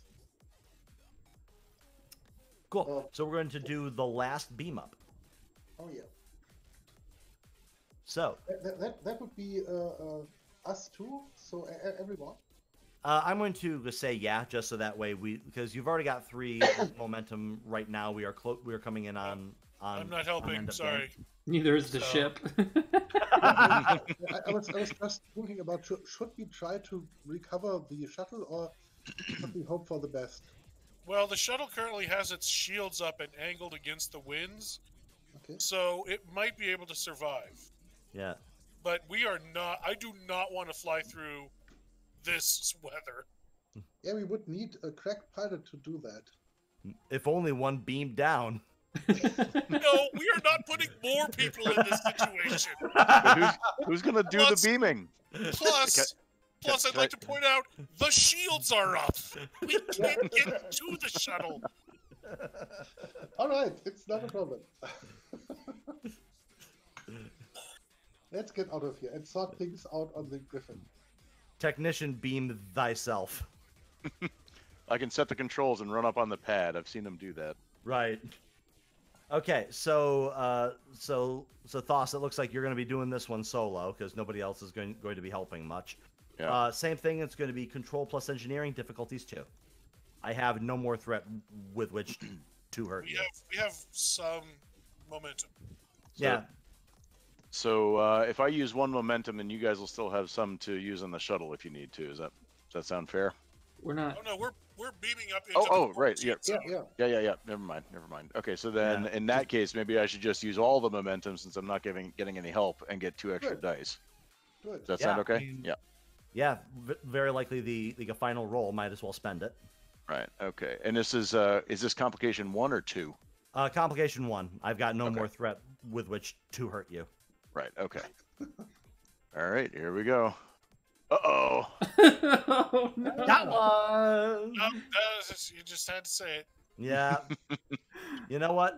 Cool. So we're going to do the last beam up. Oh yeah. So that would be us too. So everyone. I'm going to say yeah, just so that way because you've already got 3 momentum right now. We are coming in on. I'm not helping. Sorry. Neither is the ship. I was just thinking about should we try to recover the shuttle or should we hope for the best? Well, the shuttle currently has its shields up and angled against the winds, Okay. so it might be able to survive. Yeah. But we are not. I do not want to fly through this weather. Yeah, we would need a crack pilot to do that. If only one beam down. No, we are not putting more people in this situation. But who's going to do Plus- the beaming? Plus, I'd like to point out the shields are up. We can't get to the shuttle. All right, it's not a problem. Let's get out of here and sort things out on the Griffin. Technician, beam thyself. I can set the controls and run up on the pad. I've seen them do that. Right. Okay, so Thos, it looks like you're going to be doing this one solo because nobody else is going to be helping much. Yeah. Same thing. It's going to be control plus engineering difficulties 2. I have no more threat with which to hurt you. We have some momentum. Yeah. So if I use 1 momentum, then you guys will still have some to use on the shuttle if you need to. Does that sound fair? We're not. Oh no, we're beaming up into the Right. Yeah. zone. Yeah. Never mind. Okay, so then in that case, maybe I should just use all the momentum since I'm not getting any help and get 2 extra Good. dice. Good. Does that sound okay? I mean, Yeah. Yeah, very likely the final roll. Might as well spend it. Right. Okay. And this is this complication 1 or 2? Complication 1. I've got no more threat with which to hurt you. Right. Okay. All right. Here we go. Uh-oh. Oh, no. That one. You just had to say it. Yeah. You know what?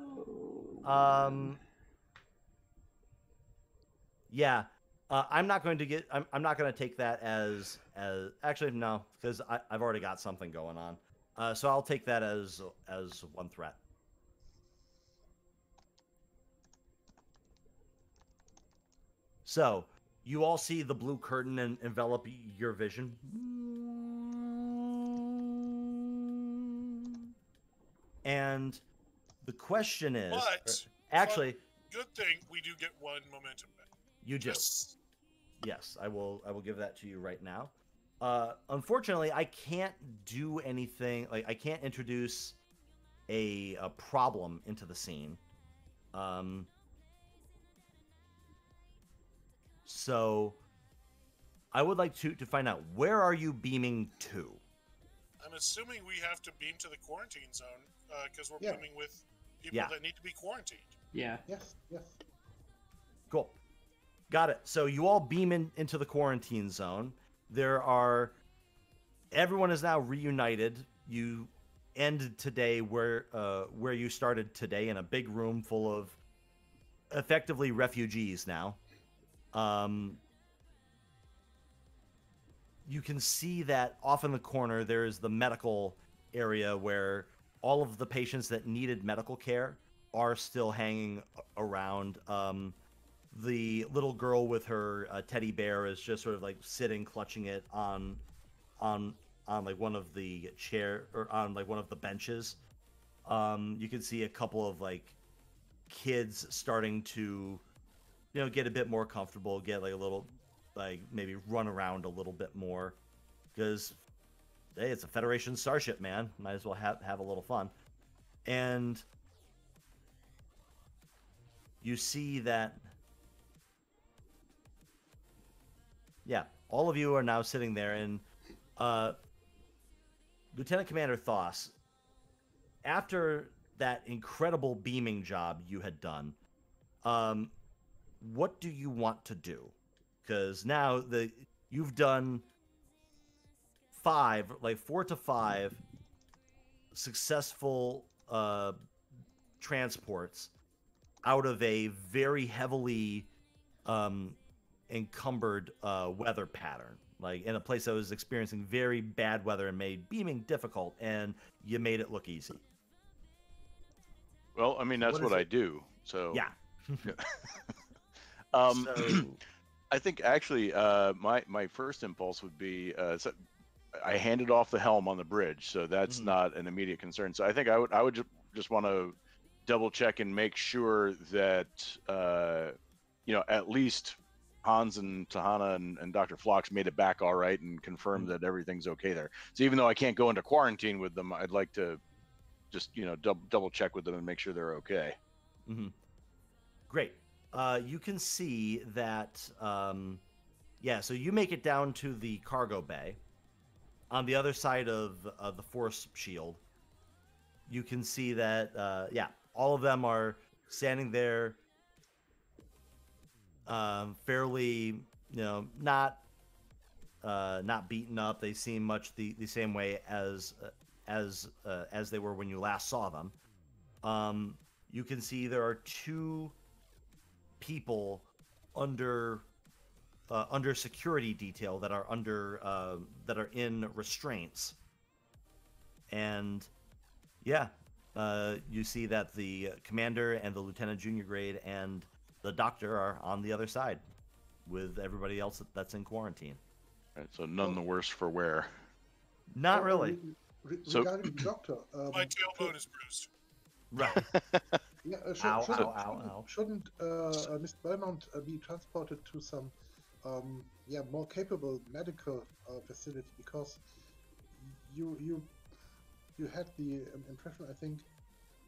Yeah. I'm not going to get. I'm not going to take that as actually no, because I've already got something going on. So I'll take that as 1 threat. So you all see the blue curtain envelop your vision. And the question is, But actually, good thing we do get 1 momentum back. you do. Yes. Yes, I will give that to you right now. Unfortunately, I can't do anything. Like, I can't introduce a problem into the scene. So I would like to find out, where are you beaming to? I'm assuming we have to beam to the quarantine zone because we're Yeah. beaming with people Yeah. that need to be quarantined. Yeah. Yes. Cool. Got it. So you all beam into the quarantine zone. Everyone is now reunited. You ended today where you started today, in a big room full of effectively refugees now. You can see that off in the corner there is the medical area where all of the patients that needed medical care are still hanging around. The little girl with her teddy bear is just sort of like sitting, clutching it on like one of the on like one of the benches. You can see a couple of like kids starting to, get a bit more comfortable, get like a little, like maybe run around a little bit more, because hey, it's a Federation starship, man. Might as well have a little fun. And you see that, yeah, all of you are now sitting there, and Lieutenant Commander Phlox, after that incredible beaming job you had done, what do you want to do? Because now you've done 4 to 5 successful transports out of a very heavily encumbered weather pattern, like in a place that was experiencing very bad weather and made beaming difficult, and you made it look easy. Well, I mean, that's what I do. So yeah. So... I think actually my first impulse would be so I handed off the helm on the bridge, so that's not an immediate concern. So I think I would just want to double check and make sure that at least Hans and Tahana and Dr. Phlox made it back all right and confirm that everything's okay there. So even though I can't go into quarantine with them, I'd like to just double check with them and make sure they're okay. Great. You can see that, so you make it down to the cargo bay. On the other side of the force shield, you can see that, all of them are standing there, fairly, not beaten up. They seem much the same way as they were when you last saw them. You can see there are 2 people under security detail that are in restraints, and you see that the commander and the lieutenant junior grade and the doctor are on the other side with everybody else that's in quarantine. Right, so none the worse for wear. Not really. Regarding the doctor, my tailbone is bruised. Right. Yeah, ow. Shouldn't Mr. Belmont be transported to some more capable medical facility, because you had the impression, I think,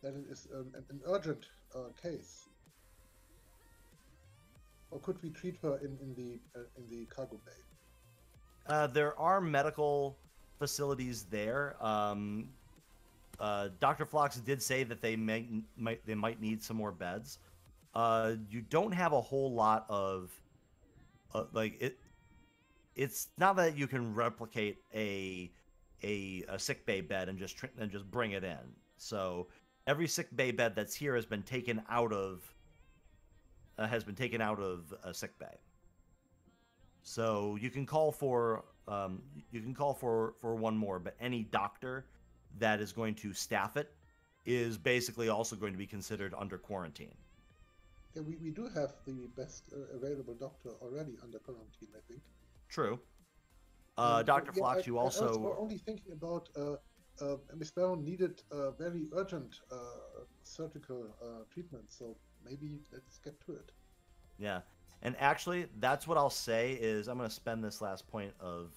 that it is an urgent case. Or could we treat her in the cargo bay? There are medical facilities there. Dr. Phlox did say that they might need some more beds. You don't have a whole lot of it's not that you can replicate a sick bay bed and just bring it in. So every sick bay bed that's here has been taken out of a sick bay. So you can call for one more, but any doctor that is going to staff it is basically also going to be considered under quarantine. Yeah, we do have the best available doctor already under quarantine, I think. True. Dr. Phlox, you also... I was only thinking about Miss Baron needed very urgent surgical treatment, so maybe let's get to it. Yeah, and actually, that's what I'll say is I'm going to spend this last point of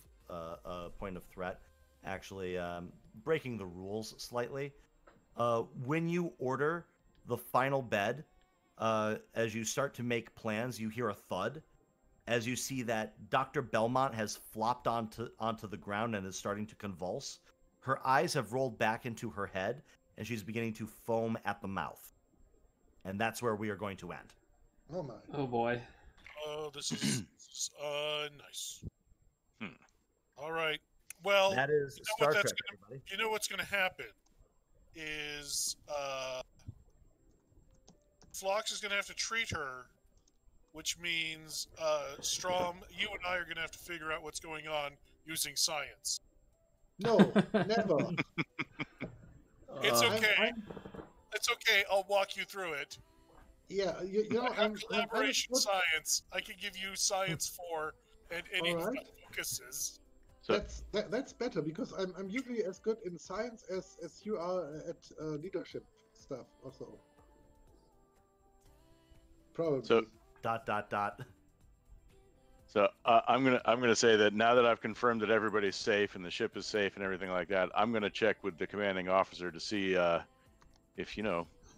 threat actually breaking the rules slightly. When you order the final bed, as you start to make plans, you hear a thud as you see that Dr. Belmont has flopped onto the ground and is starting to convulse. Her eyes have rolled back into her head, and she's beginning to foam at the mouth. And that's where we are going to end. Oh my. Oh boy. Oh, this is nice. All right. Well, that is Star Trek, everybody. You know what's going to happen. is Phlox is going to have to treat her, which means Strohm, you and I are going to have to figure out what's going on using science. No, never. It's okay. I'm- It's okay. I'll walk you through it. Yeah, you know, I have collaboration good- science. I can give you science 4 and any All right. focuses. So- That's better because I'm usually as good in science as you are at leadership stuff also. Probably. So- So I'm gonna say that now that I've confirmed that everybody's safe and the ship is safe and everything like that, I'm gonna check with the commanding officer to see if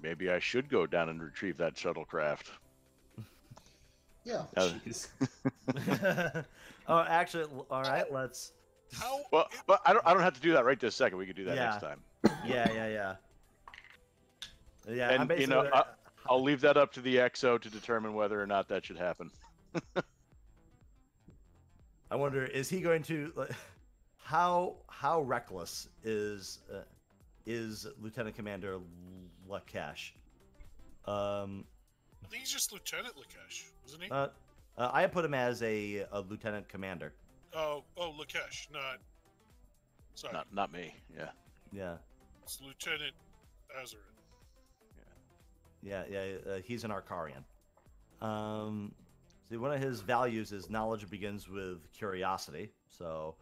maybe I should go down and retrieve that shuttlecraft. Yeah. Jeez. Oh, actually, all right. Let's. How? Well, but I don't have to do that right this second. We could do that Yeah. next time. Yeah. Yeah, And, I'm basically. I'll leave that up to the XO to determine whether or not that should happen. I wonder, is he going to? How reckless is Lieutenant Commander Lakesh? I think he's just Lieutenant Lakesh, isn't he? I put him as a lieutenant commander. Oh, Lakesh, not. Sorry, Not me. Yeah. Yeah, it's Lieutenant Azonan. yeah. He's an Arcarian. See, one of his values is knowledge begins with curiosity. So,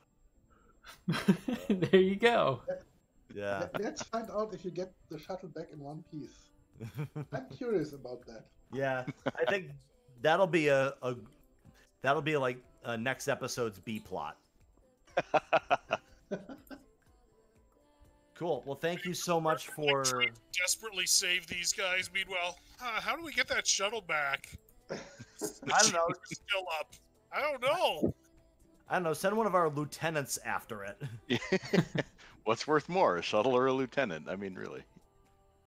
There you go. yeah. Let's find out if you get the shuttle back in one piece. I'm curious about that. Yeah, I think that'll be like next episode's B plot. Cool. Well, thank you so much for. Trying to desperately save these guys. Meanwhile, how do we get that shuttle back? I don't know. It's still up. I don't know. I don't know. Send one of our lieutenants after it. What's worth more, a shuttle or a lieutenant? I mean, really.